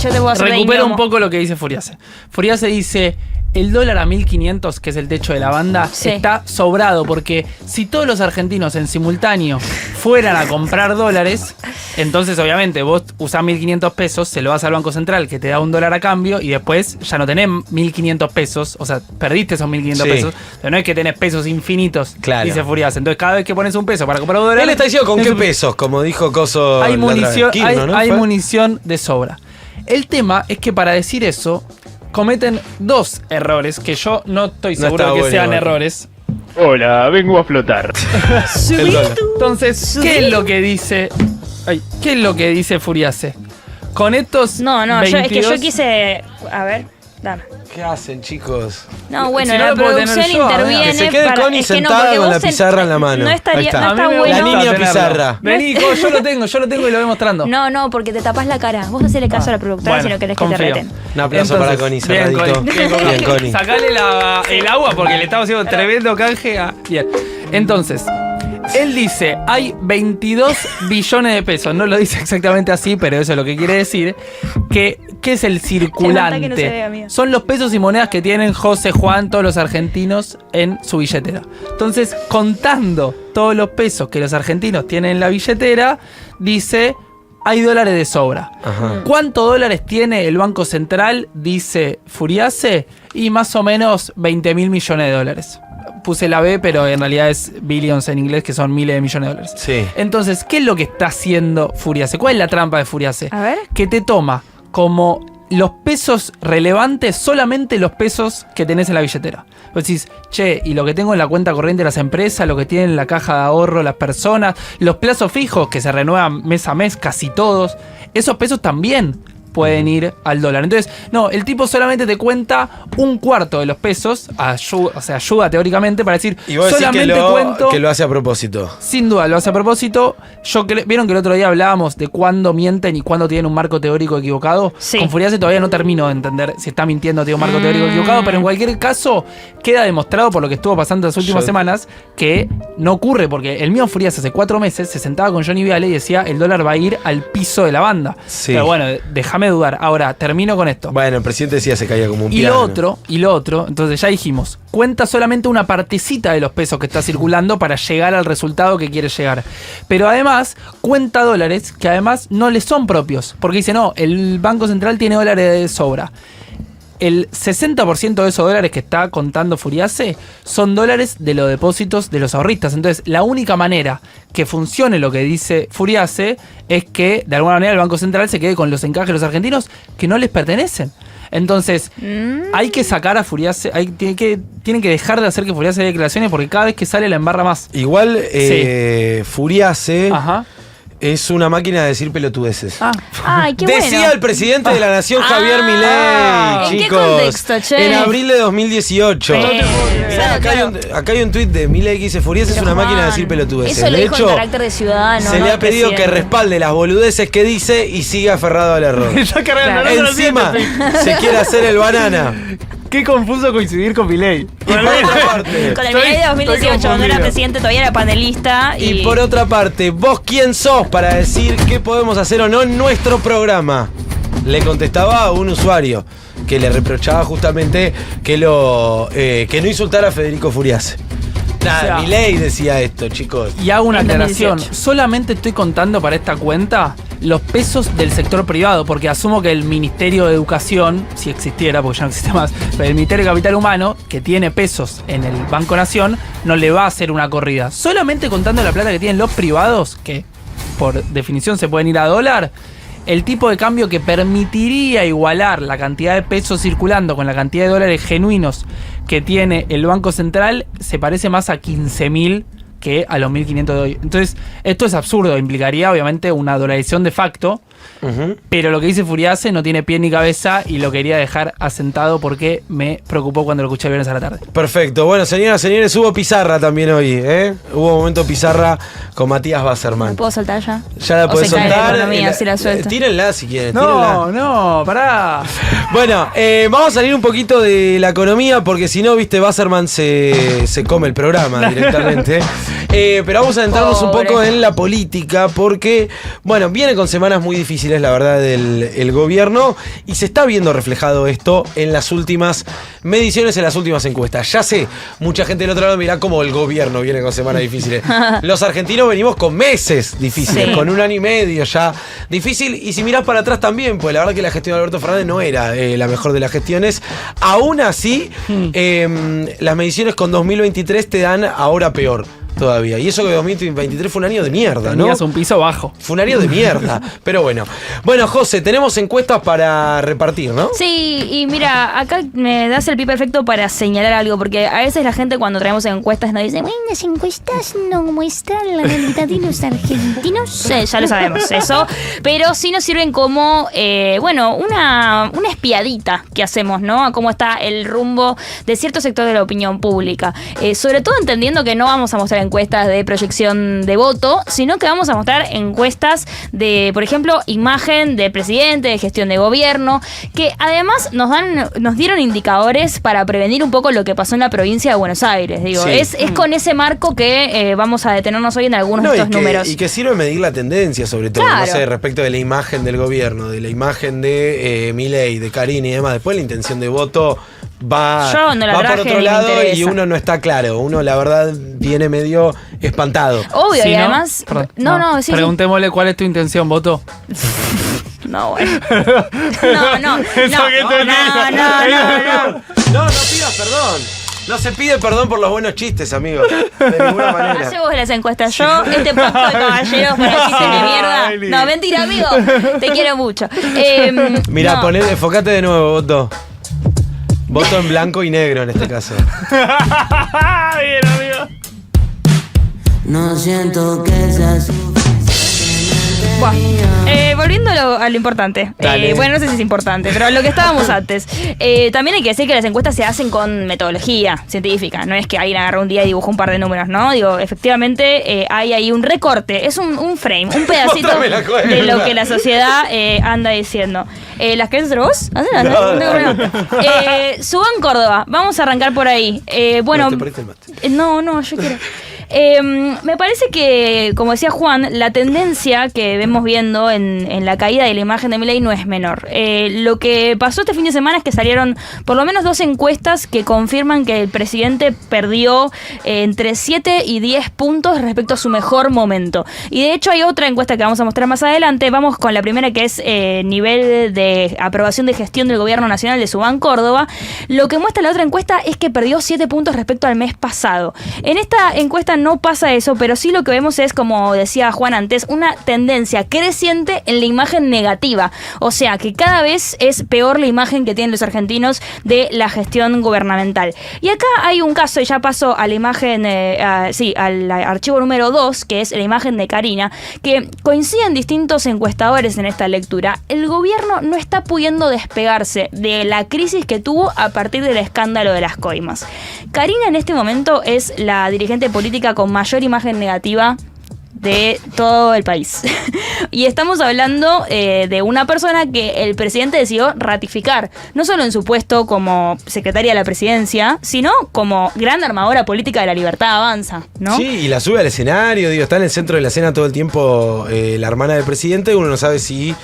Yo te voy a hacer de Recupera un Indomo. poco lo que dice Furiase. Furiase dice: el dólar a 1500, que es el techo de la banda, Sí. está sobrado, porque si todos los argentinos en simultáneo fueran a comprar dólares, entonces obviamente vos usás 1500 pesos, se lo vas al Banco Central que te da $1 a cambio y después ya no tenés 1500 pesos, o sea, perdiste esos 1500 Sí. pesos, pero no es que tenés pesos infinitos, Claro. dice Furiase. Entonces cada vez que pones un peso para comprar un dólar... Él está diciendo con es qué un- pesos, como dijo Coso. hay la otra vez. munición, Kirno, ¿no? hay ¿Fue? munición de sobra. El tema es que para decir eso cometen 2 errores que yo no estoy No seguro está de que bueno, sean Marco. errores. Hola, vengo a flotar. El dólar. Entonces, ¿qué es lo que dice? ¿Qué es lo que dice Furiase? Con estos No, es que 22, yo quise. A ver, dame. ¿Qué hacen, chicos? No, bueno, Si no la lo puedo tener producción yo, interviene. Que se quede para, Connie es que no, sentada porque con vos la pizarra en la mano. No estaría, Ahí está. no A mí está me bueno. La gusta niña tenerlo. pizarra. Vení, Co, yo lo tengo y lo voy mostrando. No, porque te tapas la cara. Vos hacele caso a la productora Bueno, si no querés que confío. te reten. Un aplauso para Connie, bien, cerradito. Connie. Bien, Connie. Sacale el agua porque le estamos haciendo tremendo canje a... Bien. Entonces, él dice, hay 22 billones de pesos. No lo dice exactamente así, pero eso es lo que quiere decir. ¿Qué es el circulante? que no se vea, amiga. Son los pesos y monedas que tienen José, Juan, todos los argentinos en su billetera. Entonces, contando todos los pesos que los argentinos tienen en la billetera, dice... hay dólares de sobra. Ajá. ¿Cuántos dólares tiene el Banco Central? Dice Furiase. Y más o menos 20.000 millones de dólares. Puse la B, pero en realidad es billions en inglés, que son miles de millones de dólares. Sí. Entonces, ¿qué es lo que está haciendo Furiase? ¿Cuál es la trampa de Furiase? A ver. Que te toma como los pesos relevantes, solamente los pesos que tenés en la billetera. Vos decís, che, y lo que tengo en la cuenta corriente de las empresas, lo que tienen en la caja de ahorro las personas, los plazos fijos que se renuevan mes a mes, casi todos, esos pesos también pueden ir al dólar. Entonces, no, el tipo solamente te cuenta un cuarto de los pesos, ayuda teóricamente para decir, Y vos decís solamente cuento... que lo hace a propósito. Sin duda, lo hace a propósito. Vieron que el otro día hablábamos de cuándo mienten y cuándo tienen un marco teórico equivocado. Sí. Con Furiase todavía no termino de entender si está mintiendo o tiene un marco teórico equivocado, pero en cualquier caso queda demostrado por lo que estuvo pasando las últimas semanas que no ocurre, porque el mío Furiase hace 4 meses se sentaba con Johnny Viale y decía el dólar va a ir al piso de la banda. Sí. Pero bueno, déjame déjame dudar. Ahora, termino con esto. Bueno, el presidente decía se caía como un Y piano. lo otro, entonces ya dijimos, cuenta solamente una partecita de los pesos que está circulando para llegar al resultado que quiere llegar. Pero además, cuenta dólares que además no le son propios. Porque dice, no, el Banco Central tiene dólares de sobra. El 60% de esos dólares que está contando Furiase son dólares de los depósitos de los ahorristas. Entonces, la única manera que funcione lo que dice Furiase es que, de alguna manera, el Banco Central se quede con los encajes de los argentinos que no les pertenecen. Entonces, hay que sacar a Furiase, tienen que dejar de hacer que Furiase dé declaraciones porque cada vez que sale la embarra más. Igual, Furiase es una máquina de decir pelotudeces. Ay, qué Decía bueno. el presidente de la Nación, Javier Milei, ¿En qué chicos. contexto, che? En abril de 2018. Mirá, Claro. acá hay un tuit de Milei que dice, Furiase es una máquina de decir pelotudeces. Eso lo De dijo hecho, en carácter de ciudadano. se no le ha pedido que presidente. respalde las boludeces que dice y siga aferrado al error. Está cargando. Claro. no se lo Encima, siente. se quiere hacer el banana. Qué confuso coincidir con Milei. Y por otra parte, Con el Milei de 2018, cuando era presidente, todavía era panelista. y por otra parte, ¿vos quién sos para decir qué podemos hacer o no en nuestro programa? Le contestaba a un usuario que le reprochaba justamente que no insultara a Federico Furiase. Nada, O sea, Milei decía esto, chicos. Y hago una En aclaración. 2018. Solamente estoy contando para esta cuenta los pesos del sector privado, porque asumo que el Ministerio de Educación, si existiera, porque ya no existe más, pero el Ministerio de Capital Humano, que tiene pesos en el Banco Nación, no le va a hacer una corrida. Solamente contando la plata que tienen los privados, que por definición se pueden ir a dólar, el tipo de cambio que permitiría igualar la cantidad de pesos circulando con la cantidad de dólares genuinos que tiene el Banco Central se parece más a 15.000 que a los 1.500 de hoy. Entonces, esto es absurdo, implicaría obviamente una dolarización de facto, pero lo que dice Furiase no tiene pie ni cabeza y lo quería dejar asentado porque me preocupó cuando lo escuché el viernes a la tarde. Perfecto. Bueno, señoras y señores, hubo pizarra también hoy, ¿eh? Hubo momento pizarra con Matías Wasserman. ¿Me puedo soltar ya? Ya la O podés se cae la soltar. economía, si la suelto. Tírenla si quieren. No, tírenla. no, pará. Bueno, vamos a salir un poquito de la economía porque si no, viste, Wasserman se come el programa directamente. Pero vamos a adentrarnos un Pobre. poco en la política porque, bueno, viene con semanas muy difíciles, la verdad, el gobierno y se está viendo reflejado esto en las últimas mediciones, en las últimas encuestas. Ya sé, mucha gente del otro lado mirá cómo el gobierno viene con semanas difíciles. Los argentinos venimos con meses difíciles, Sí. con un año y medio ya difícil. Y si mirás para atrás también, pues la verdad que la gestión de Alberto Fernández no era la mejor de las gestiones. Aún así, las mediciones con 2023 te dan ahora peor todavía. Y eso que 2023 fue un año de mierda, ¿no? Tenías un piso bajo. Fue un año de mierda. Pero bueno. Bueno, José, tenemos encuestas para repartir, ¿no? Sí, y mira, acá me das el pie perfecto para señalar algo, porque a veces la gente cuando traemos encuestas nos dice, bueno, las encuestas no muestran la realidad de los argentinos. Ya lo sabemos eso, pero sí nos sirven como, bueno, una espiadita que hacemos, ¿no? A cómo está el rumbo de cierto sector de la opinión pública. Sobre todo entendiendo que no vamos a mostrar encuestas de proyección de voto, sino que vamos a mostrar encuestas de, por ejemplo, imagen de presidente, de gestión de gobierno, que además nos dieron indicadores para prevenir un poco lo que pasó en la provincia de Buenos Aires. Digo, Sí. es con ese marco que vamos a detenernos hoy en algunos de estos números. Y que sirve medir la tendencia, sobre todo, Claro. no sé, respecto de la imagen del gobierno, de la imagen de Milei, de Karine y demás. Después la intención de voto va, Yo no la va por traje, otro ni me lado y interesa. uno no está claro. Uno, la verdad, viene medio espantado. Obvio, Si y no- además... perdón, No, sí, sí. Preguntémosle cuál es tu intención, voto. No, bueno. No. No, No pidas perdón. No se pide perdón por los buenos chistes, amigo. De ninguna manera. Hace vos las encuestas. Yo, este pacto de caballeros para chistes de mierda. Ay, No, mentira, amigo. Te quiero mucho. Mirá, no. enfocate de nuevo, voto. Voto en blanco y negro en este caso. Bien, amigo. No siento que seas Buah. Volviendo a lo importante. Dale. Bueno, no sé si es importante, pero lo que estábamos antes. También hay que decir que las encuestas se hacen con metodología científica. No es que alguien agarra un día y dibujó un par de números, ¿no? Digo, efectivamente hay ahí un recorte. Es un frame, un pedacito Mostrame la cuenta. de lo que la sociedad anda diciendo. ¿Las querés hacer vos? Hacela, No, no tengo problema. Subán Córdoba. Vamos a arrancar por ahí. Bueno, Te perdiste el mate. no, yo quiero. Me parece que, como decía Juan, la tendencia que vemos viendo en la caída de la imagen de Milei no es menor. Lo que pasó este fin de semana es que salieron por lo menos 2 encuestas que confirman que el presidente perdió entre 7 y 10 puntos respecto a su mejor momento. Y de hecho hay otra encuesta que vamos a mostrar más adelante. Vamos con la primera, que es nivel de aprobación de gestión del gobierno nacional de Subán Córdoba. Lo que muestra la otra encuesta es que perdió 7 puntos respecto al mes pasado. En esta encuesta no pasa eso, pero sí lo que vemos es, como decía Juan antes, una tendencia creciente en la imagen negativa. O sea, que cada vez es peor la imagen que tienen los argentinos de la gestión gubernamental. Y acá hay un caso, y ya paso a la imagen, al archivo número 2, que es la imagen de Karina, que coinciden distintos encuestadores en esta lectura. El gobierno no está pudiendo despegarse de la crisis que tuvo a partir del escándalo de las coimas. Karina en este momento es la dirigente política con mayor imagen negativa de todo el país. Y estamos hablando de una persona que el presidente decidió ratificar, no solo en su puesto como secretaria de la presidencia, sino como gran armadora política de la Libertad Avanza, ¿no? Sí, y la sube al escenario, está en el centro de la escena todo el tiempo la hermana del presidente. Uno no sabe si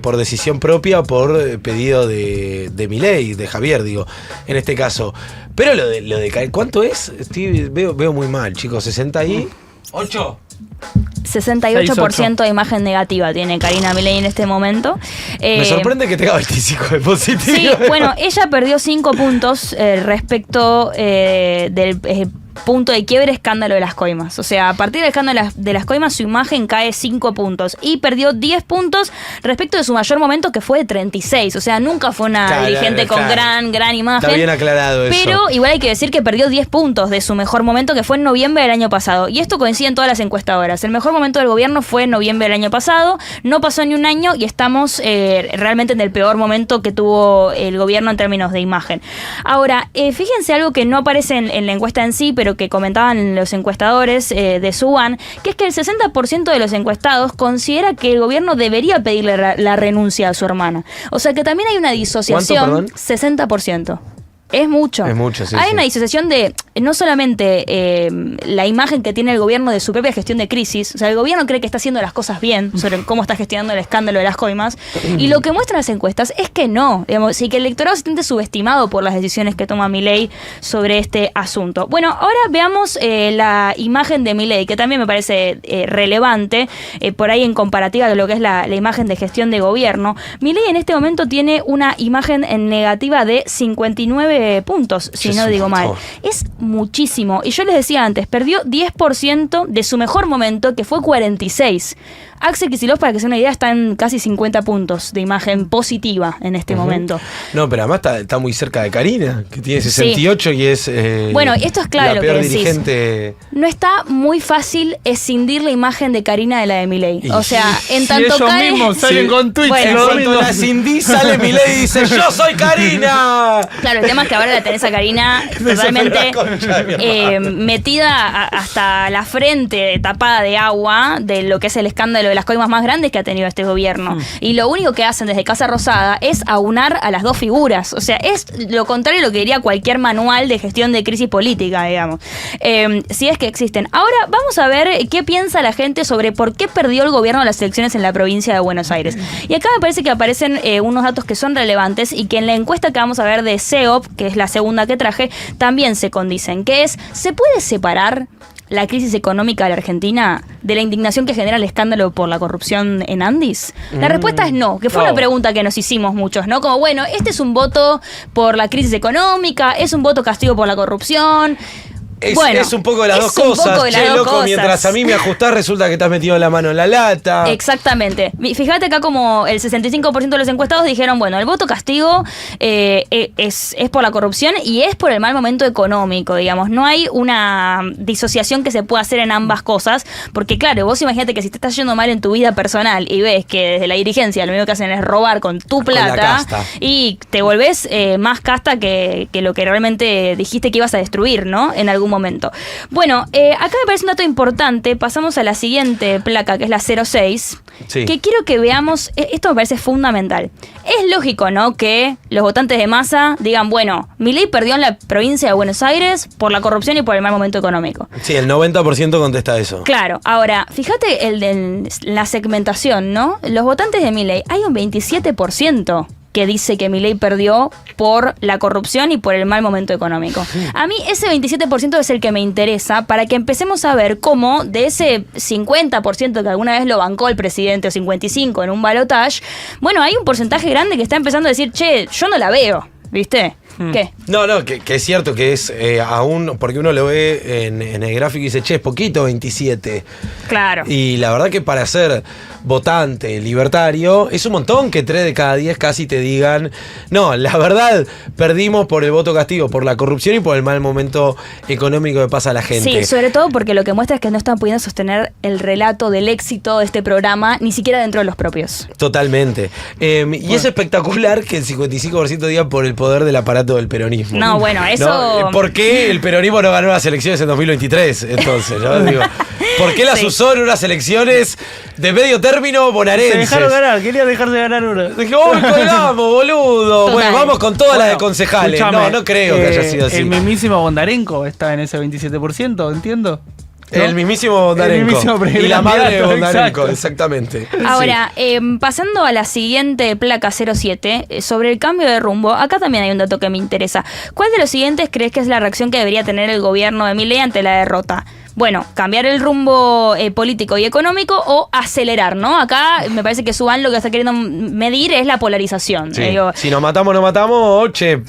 por decisión propia o por pedido de Milei, de Javier, en este caso. Pero lo de ¿cuánto es? Veo muy mal, chicos, 68. 68% de imagen negativa tiene Karina Milei en este momento. Me sorprende que tenga 25 de positivo. Sí, bueno, ella perdió 5 puntos respecto del punto de quiebre escándalo de las coimas. O sea, a partir del escándalo de las coimas, su imagen cae 5 puntos. Y perdió 10 puntos respecto de su mayor momento, que fue de 36. O sea, nunca fue una dirigente con gran imagen. Está bien aclarado eso. Pero igual hay que decir que perdió 10 puntos de su mejor momento, que fue en noviembre del año pasado. Y esto coincide en todas las encuestadoras. El mejor momento del gobierno fue en noviembre del año pasado. No pasó ni un año y estamos realmente en el peor momento que tuvo el gobierno en términos de imagen. Ahora, fíjense algo que no aparece en la encuesta en sí, pero que comentaban los encuestadores de Subán, que es que el 60% de los encuestados considera que el gobierno debería pedirle la renuncia a su hermana. O sea que también hay una disociación. ¿Cuánto, perdón? 60%. Es mucho. Es mucho, sí. Hay una disociación de no solamente la imagen que tiene el gobierno de su propia gestión de crisis. O sea, el gobierno cree que está haciendo las cosas bien sobre cómo está gestionando el escándalo de las coimas. Y lo que muestran las encuestas es que no. Digamos, y que el electorado se siente subestimado por las decisiones que toma Milei sobre este asunto. Bueno, ahora veamos la imagen de Milei, que también me parece relevante, por ahí en comparativa de lo que es la imagen de gestión de gobierno. Milei en este momento tiene una imagen negativa de 59 puntos, si no digo mal. Es muchísimo. Y yo les decía antes, perdió 10% de su mejor momento, que fue 46. Axel Kicillof, para que se den una idea, está en casi 50 puntos de imagen positiva en este momento. No, pero además está muy cerca de Karina, que tiene 68 y es bueno, esto es claro la lo peor que decís. Dirigente. No está muy fácil escindir la imagen de Karina de la de Milei. O sea, en tanto ellos mismos salen con tweets. Bueno, en cuanto la cindí, sale Milei y dice: ¡yo soy Karina! Claro, el tema es que ahora la tenés a Karina totalmente metida hasta la frente, tapada de agua, de lo que es el escándalo de las coimas más grandes que ha tenido este gobierno. Y lo único que hacen desde Casa Rosada es aunar a las dos figuras. O sea, es lo contrario de lo que diría cualquier manual de gestión de crisis política, digamos. Si es que existen. Ahora vamos a ver qué piensa la gente sobre por qué perdió el gobierno las elecciones en la provincia de Buenos Aires. Y acá me parece que aparecen unos datos que son relevantes y que en la encuesta que vamos a ver de CEOP, que es la segunda que traje, también se condicen, que es: ¿se puede separar la crisis económica de la Argentina de la indignación que genera el escándalo por la corrupción en Andis? La respuesta es no, que fue una pregunta que nos hicimos muchos, ¿no? Como, bueno, este es un voto por la crisis económica, es un voto castigo por la corrupción. Es un poco de las dos cosas. Che, loco, mientras a mí me ajustás, resulta que te has metido la mano en la lata. Exactamente. Fíjate acá como el 65% de los encuestados dijeron, bueno, el voto castigo es por la corrupción y es por el mal momento económico, digamos. No hay una disociación que se pueda hacer en ambas cosas, porque claro, vos imagínate que si te estás yendo mal en tu vida personal y ves que desde la dirigencia lo único que hacen es robar con tu plata y te volvés más casta que lo que realmente dijiste que ibas a destruir, ¿no? En algún momento. Bueno, acá me parece un dato importante. Pasamos a la siguiente placa, que es la 06. Sí. Que quiero que veamos, esto me parece fundamental. Es lógico, ¿no?, que los votantes de masa digan, bueno, Milei perdió en la provincia de Buenos Aires por la corrupción y por el mal momento económico. Sí, el 90% contesta eso. Claro, ahora, fíjate la segmentación, ¿no? Los votantes de Milei, hay un 27% que dice que Milei perdió por la corrupción y por el mal momento económico. A mí ese 27% es el que me interesa para que empecemos a ver cómo de ese 50% que alguna vez lo bancó el presidente, o 55% en un balotage, bueno, hay un porcentaje grande que está empezando a decir, che, yo no la veo, ¿viste? ¿Qué? No, que es cierto que es aún, porque uno lo ve en el gráfico y dice, che, es poquito 27. Claro. Y la verdad que para ser votante libertario es un montón que 3 de cada 10 casi te digan, no, la verdad perdimos por el voto castigo, por la corrupción y por el mal momento económico que pasa a la gente. Sí, sobre todo porque lo que muestra es que no están pudiendo sostener el relato del éxito de este programa, ni siquiera dentro de los propios. Totalmente. Y es espectacular que el 55% diga por el poder del aparato del peronismo. No, bueno, eso... ¿No? ¿Por qué el peronismo no ganó las elecciones en 2023? Entonces, ¿no? Digo, ¿por qué las usó en unas elecciones de medio término bonaerenses? Se dejaron ganar, quería dejarse ganar una. Dije, ¡oh, colgamos, boludo! Bueno, vamos con todas las de concejales. Escuchame, no creo que haya sido así. El mismísimo Bondarenko está en ese 27%, entiendo. ¿No? El mismísimo Bondarenko. Y la madre de Bondarenko, exactamente. Ahora, pasando a la siguiente placa 07, sobre el cambio de rumbo, acá también hay un dato que me interesa. ¿Cuál de los siguientes crees que es la reacción que debería tener el gobierno de Milei ante la derrota? Bueno, cambiar el rumbo político y económico o acelerar, ¿no? Acá me parece que Subán lo que está queriendo medir es la polarización. Sí. Si nos matamos, che,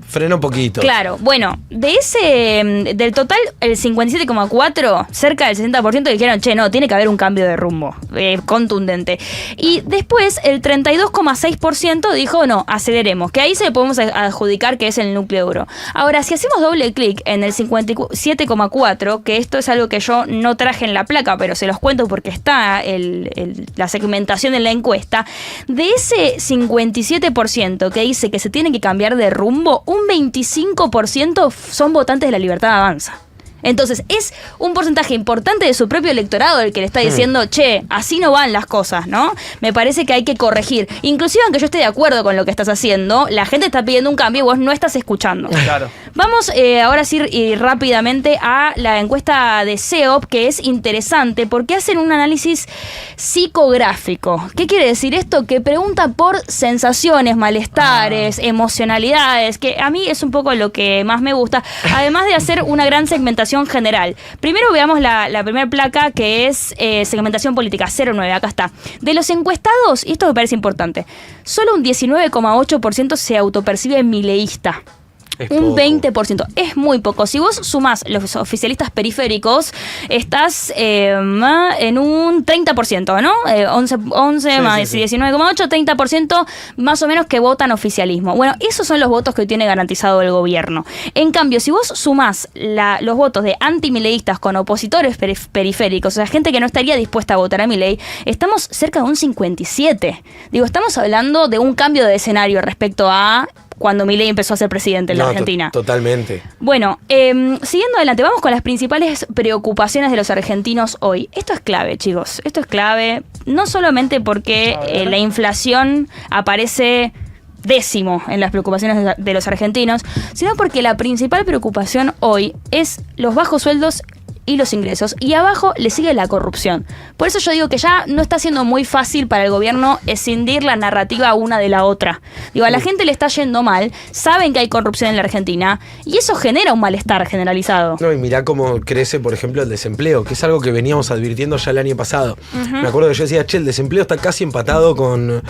frena un poquito. Claro, bueno, del total, el 57,4%, cerca del 60% dijeron, che, no, tiene que haber un cambio de rumbo, contundente. Y después, el 32,6% dijo, no, aceleremos, que ahí se le podemos adjudicar que es el núcleo duro. Ahora, si hacemos doble clic en el 57,4%, que esto es algo que yo no traje en la placa, pero se los cuento porque está la segmentación en la encuesta, de ese 57% que dice que se tiene que cambiar de rumbo, un 25% son votantes de La Libertad Avanza. Entonces, es un porcentaje importante de su propio electorado el que le está diciendo, che, así no van las cosas, ¿no? Me parece que hay que corregir. Inclusive, aunque yo esté de acuerdo con lo que estás haciendo, la gente está pidiendo un cambio y vos no estás escuchando. Claro. Vamos ahora sí rápidamente a la encuesta de CEOP, que es interesante porque hacen un análisis psicográfico. ¿Qué quiere decir esto? Que pregunta por sensaciones, malestares, emocionalidades, que a mí es un poco lo que más me gusta, además de hacer una gran segmentación general. Primero veamos la primera placa, que es segmentación política, 09, acá está. De los encuestados, y esto me parece importante, solo un 19,8% se autopercibe mileísta. Un 20%. Es muy poco. Si vos sumás los oficialistas periféricos, estás en un 30%, ¿no? 11 más 19,8, 30% más o menos que votan oficialismo. Bueno, esos son los votos que hoy tiene garantizado el gobierno. En cambio, si vos sumás los votos de antimileístas con opositores periféricos, o sea, gente que no estaría dispuesta a votar a Milei, estamos cerca de un 57. Digo, estamos hablando de un cambio de escenario respecto a cuando Milei empezó a ser presidente en la Argentina. Totalmente. Bueno, siguiendo adelante, vamos con las principales preocupaciones de los argentinos hoy. Esto es clave, chicos. Esto es clave, no solamente porque la inflación aparece décimo en las preocupaciones de los argentinos, sino porque la principal preocupación hoy es los bajos sueldos y los ingresos, y abajo le sigue la corrupción. Por eso yo digo que ya no está siendo muy fácil para el gobierno escindir la narrativa una de la otra. Digo, a la gente le está yendo mal, saben que hay corrupción en la Argentina, y eso genera un malestar generalizado. No, y mirá cómo crece, por ejemplo, el desempleo, que es algo que veníamos advirtiendo ya el año pasado. Me acuerdo que yo decía, che, el desempleo está casi empatado con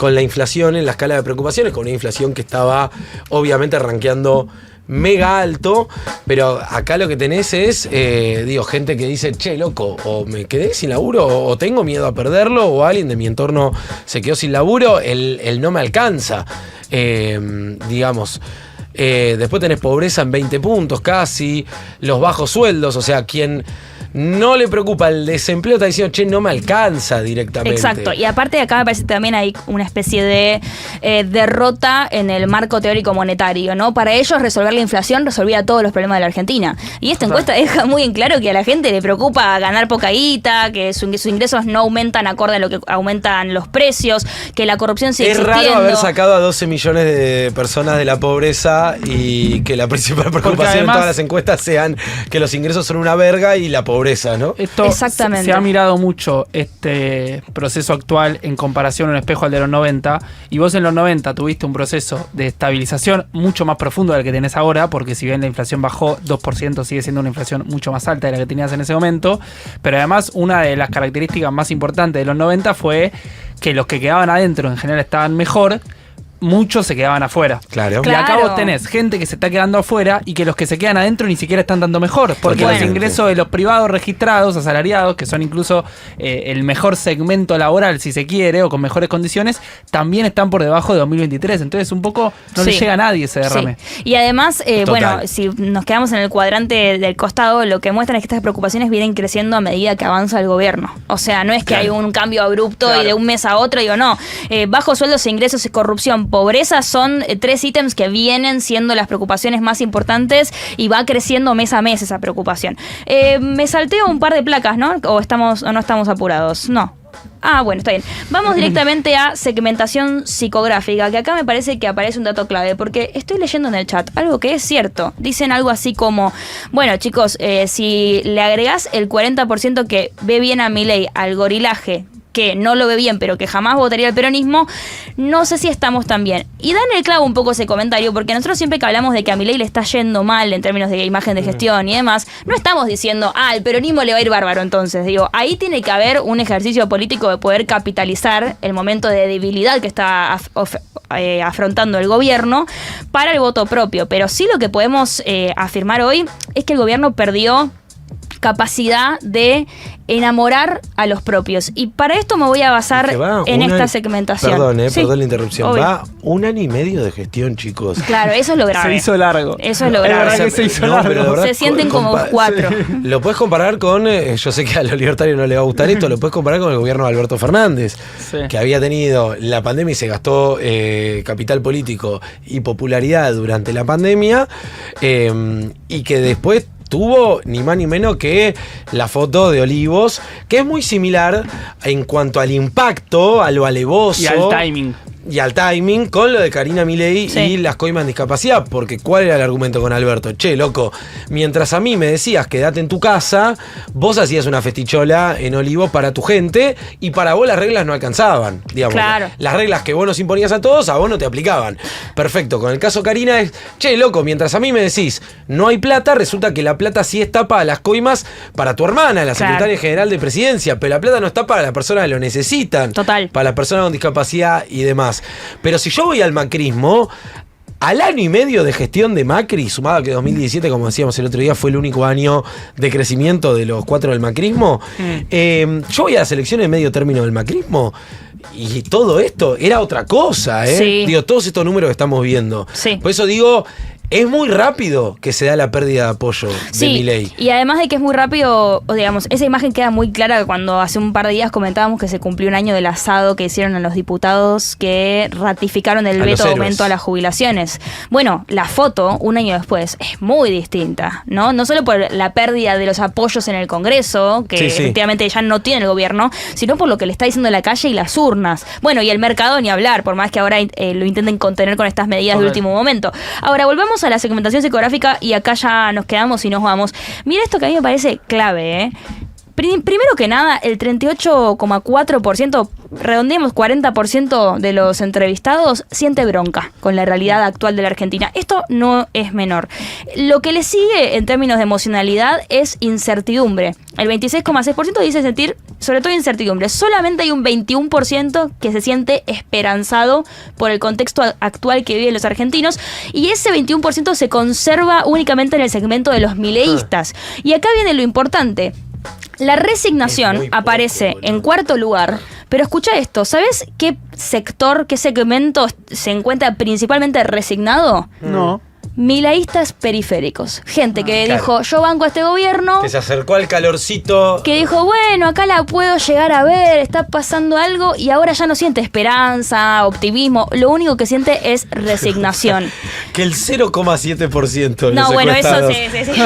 la inflación en la escala de preocupaciones, con una inflación que estaba obviamente rankeando mega alto, pero acá lo que tenés es, gente que dice, che, loco, o me quedé sin laburo, o tengo miedo a perderlo, o alguien de mi entorno se quedó sin laburo, el no me alcanza, Después tenés pobreza en 20 puntos casi, los bajos sueldos, o sea, quien no le preocupa el desempleo, está diciendo, che, no me alcanza directamente. Exacto, y aparte acá me parece que también hay una especie de derrota en el marco teórico monetario, ¿no? Para ellos resolver la inflación resolvía todos los problemas de la Argentina. Y esta encuesta deja muy en claro que a la gente le preocupa ganar poca guita, que sus ingresos no aumentan acorde a lo que aumentan los precios, que la corrupción sigue existiendo. Es raro haber sacado a 12 millones de personas de la pobreza y que la principal preocupación además, en todas las encuestas sean que los ingresos son una verga y la pobreza, ¿no? Esto exactamente. Se ha mirado mucho este proceso actual en comparación a un espejo al de los 90, y vos en los 90 tuviste un proceso de estabilización mucho más profundo del que tenés ahora, porque si bien la inflación bajó 2%, sigue siendo una inflación mucho más alta de la que tenías en ese momento, pero además una de las características más importantes de los 90 fue que los que quedaban adentro en general estaban mejor, muchos se quedaban afuera. Claro. Y acá vos tenés gente que se está quedando afuera y que los que se quedan adentro ni siquiera están dando mejor, porque los ingresos de los privados registrados, asalariados, que son incluso el mejor segmento laboral, si se quiere, o con mejores condiciones, también están por debajo de 2023. Entonces un poco no le llega a nadie ese derrame. Sí. Y además, bueno, si nos quedamos en el cuadrante del costado, lo que muestran es que estas preocupaciones vienen creciendo a medida que avanza el gobierno. O sea, no es que hay un cambio abrupto y de un mes a otro, digo, no. Bajos sueldos, ingresos y corrupción, pobreza son 3 ítems que vienen siendo las preocupaciones más importantes y va creciendo mes a mes esa preocupación. Me salteo un par de placas, ¿no? ¿O no estamos apurados? No. Ah, bueno, está bien. Vamos directamente a segmentación psicográfica, que acá me parece que aparece un dato clave, porque estoy leyendo en el chat algo que es cierto. Dicen algo así como, bueno, chicos, si le agregás el 40% que ve bien a Milei al gorilaje, que no lo ve bien, pero que jamás votaría el peronismo, no sé si estamos tan bien. Y dan el clavo un poco ese comentario, porque nosotros siempre que hablamos de que a Milei le está yendo mal en términos de imagen de gestión y demás, no estamos diciendo, al peronismo le va a ir bárbaro entonces. Digo, ahí tiene que haber un ejercicio político de poder capitalizar el momento de debilidad que está afrontando el gobierno para el voto propio. Pero sí lo que podemos afirmar hoy es que el gobierno perdió capacidad de enamorar a los propios. Y para esto me voy a basar en esta segmentación. Perdón, perdón la interrupción. Obvio. Va 1 año y medio de gestión, chicos. Claro, eso es lo grave. Se hizo largo. Eso es lo grave. Que se hizo largo. Se sienten como 4. Lo puedes comparar con, yo sé que a los libertarios no les va a gustar esto, lo puedes comparar con el gobierno de Alberto Fernández, que había tenido la pandemia y se gastó capital político y popularidad durante la pandemia, y que después tuvo ni más ni menos que la foto de Olivos, que es muy similar en cuanto al impacto, a lo alevoso. Y al timing. Y al timing con lo de Karina Milei y las coimas en discapacidad, porque ¿cuál era el argumento con Alberto? Che, loco, mientras a mí me decías quédate en tu casa, vos hacías una festichola en Olivos para tu gente y para vos las reglas no alcanzaban, digamos. Claro. Las reglas que vos nos imponías a todos, a vos no te aplicaban. Perfecto, con el caso Karina es, che, loco, mientras a mí me decís no hay plata, resulta que la plata sí está para las coimas para tu hermana, la secretaria general de presidencia, pero la plata no está para las personas que lo necesitan. Total. Para las personas con discapacidad y demás. Pero si yo voy al macrismo, al año y medio de gestión de Macri, sumado a que 2017, como decíamos el otro día, fue el único año de crecimiento de los 4 del macrismo, yo voy a las elecciones de medio término del macrismo y todo esto era otra cosa, ¿eh? Sí. Digo, todos estos números que estamos viendo. Sí. Por eso digo, es muy rápido que se da la pérdida de apoyo de Milei. Y además de que es muy rápido, o digamos, esa imagen queda muy clara cuando hace un par de días comentábamos que se cumplió un año del asado que hicieron a los diputados que ratificaron el veto de aumento a las jubilaciones. Bueno, la foto, un año después, es muy distinta, ¿no? No solo por la pérdida de los apoyos en el Congreso, que efectivamente ya no tiene el gobierno, sino por lo que le está diciendo la calle y las urnas. Bueno, y el mercado ni hablar, por más que ahora lo intenten contener con estas medidas de último momento. Ahora, volvemos a la segmentación psicográfica y acá ya nos quedamos y nos vamos. Mira esto que a mí me parece clave, ¿eh? Primero que nada, el 38,4%, redondeemos 40% de los entrevistados siente bronca con la realidad actual de la Argentina. Esto no es menor. Lo que le sigue en términos de emocionalidad es incertidumbre. El 26,6% dice sentir sobre todo incertidumbre. Solamente hay un 21% que se siente esperanzado por el contexto actual que viven los argentinos, y ese 21% se conserva únicamente en el segmento de los mileístas. Y acá viene lo importante. La resignación aparece en cuarto lugar, pero escucha esto, ¿sabes qué sector, qué segmento se encuentra principalmente resignado? No. milaístas periféricos. Gente que dijo, yo banco a este gobierno. Que se acercó al calorcito. Que dijo, bueno, acá la puedo llegar a ver, está pasando algo y ahora ya no siente esperanza, optimismo. Lo único que siente es resignación. Que el 0,7% de No, los bueno, eso encuestados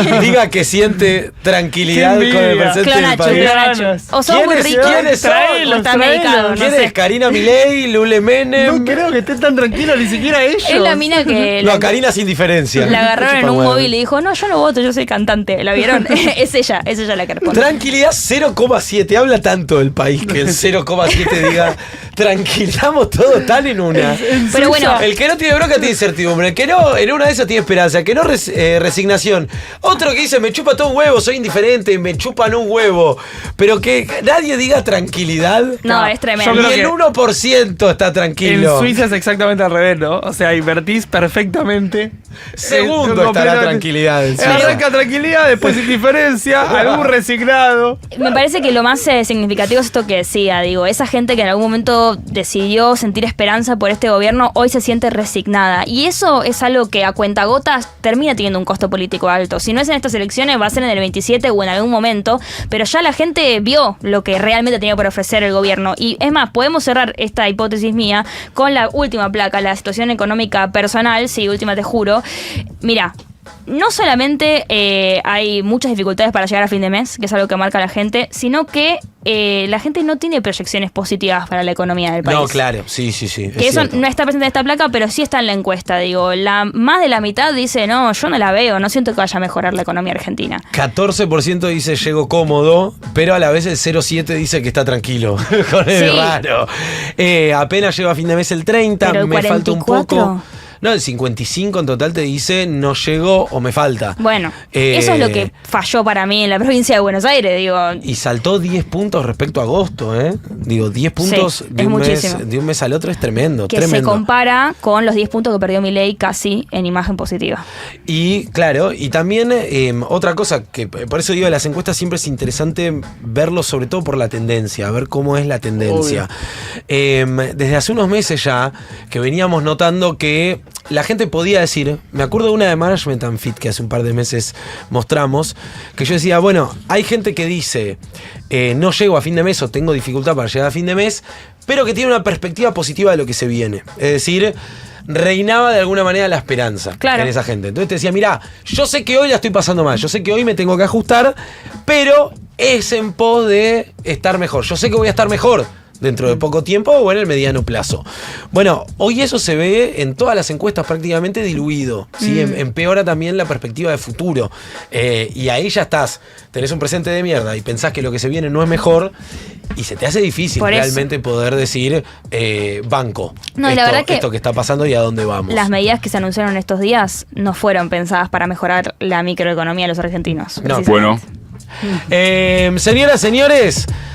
sí. diga que siente tranquilidad con el presente del país. Clonacho. O sos muy rico, ¿Quiénes son? o estás medicado, no ¿Quién sé. es? ¿Karina Milei? ¿Lule Menem? No creo que estén tan tranquilos, ni siquiera ellos. Es la mina que No, Karina sin diferencia. la agarraron en Chupa un huevo. móvil y dijo, no, yo no voto, yo soy cantante. ¿La vieron? es ella la que responde. Tranquilidad 0,7. Habla tanto del país que el 0,7 diga tranquilamos todos tan en una. Pero bueno, El que no tiene bronca tiene incertidumbre. El que no, en una de esas tiene esperanza. El que no, resignación. Otro que dice, me chupa todo un huevo, soy indiferente, me chupan un huevo. Pero que nadie diga tranquilidad. no, es tremendo. Yo creo Ni el que 1% está tranquilo. en Suiza es exactamente al revés, ¿no? O sea, invertís perfectamente. Segundo está la tranquilidad en Suiza. Arranca tranquilidad, después indiferencia, algún resignado. Me parece que lo más significativo es esto que decía, digo, esa gente que en algún momento decidió sentir esperanza por este gobierno, hoy se siente resignada. Y eso es algo que a cuentagotas termina teniendo un costo político alto. Si no es en estas elecciones, va a ser en el 27 o en algún momento, pero ya la gente vio lo que realmente tenía por ofrecer el gobierno. Y es más, podemos cerrar esta hipótesis mía con la última placa, la situación económica personal, sí, última te juro. Mira, no solamente hay muchas dificultades para llegar a fin de mes, que es algo que marca la gente, sino que la gente no tiene proyecciones positivas para la economía del país. No, claro, sí. Que eso no está presente en esta placa, pero sí está en la encuesta. Digo, más de la mitad dice, no, yo no la veo, no siento que vaya a mejorar la economía argentina. 14% dice llego cómodo, pero a la vez el 0,7 dice que está tranquilo. Con el Sí. raro. Apenas llego a fin de mes el 30, Pero el me falta un 44. poco. No, el 55 en total te dice no llego o me falta. Bueno, eso es lo que falló para mí en la provincia de Buenos Aires, digo. Y saltó 10 puntos respecto a agosto, ¿eh? Digo, 10 puntos Sí, de, es un muchísimo. mes, de un mes al otro es tremendo, Que tremendo. se compara con los 10 puntos que perdió Milei casi en imagen positiva. Y claro, y también otra cosa, que por eso digo, las encuestas siempre es interesante verlo sobre todo por la tendencia, ver cómo es la tendencia. Desde hace unos meses ya que veníamos notando que la gente podía decir, me acuerdo de una de Management and Fit que hace un par de meses mostramos, que yo decía, bueno, hay gente que dice, no llego a fin de mes o tengo dificultad para llegar a fin de mes, pero que tiene una perspectiva positiva de lo que se viene. Es decir, reinaba de alguna manera la esperanza en esa gente. Entonces te decía, mirá, yo sé que hoy la estoy pasando mal, yo sé que hoy me tengo que ajustar, pero es en pos de estar mejor. Yo sé que voy a estar mejor dentro de poco tiempo o en el mediano plazo. Bueno, hoy eso se ve en todas las encuestas prácticamente diluido, ¿sí? Empeora también la perspectiva de futuro. Y ahí ya estás, tenés un presente de mierda y pensás que lo que se viene no es mejor y se te hace difícil Por eso. realmente poder decir banco. No, y la verdad que esto que está pasando y a dónde vamos. las medidas que se anunciaron estos días no fueron pensadas para mejorar la microeconomía de los argentinos. No. precisamente. Señoras, señores,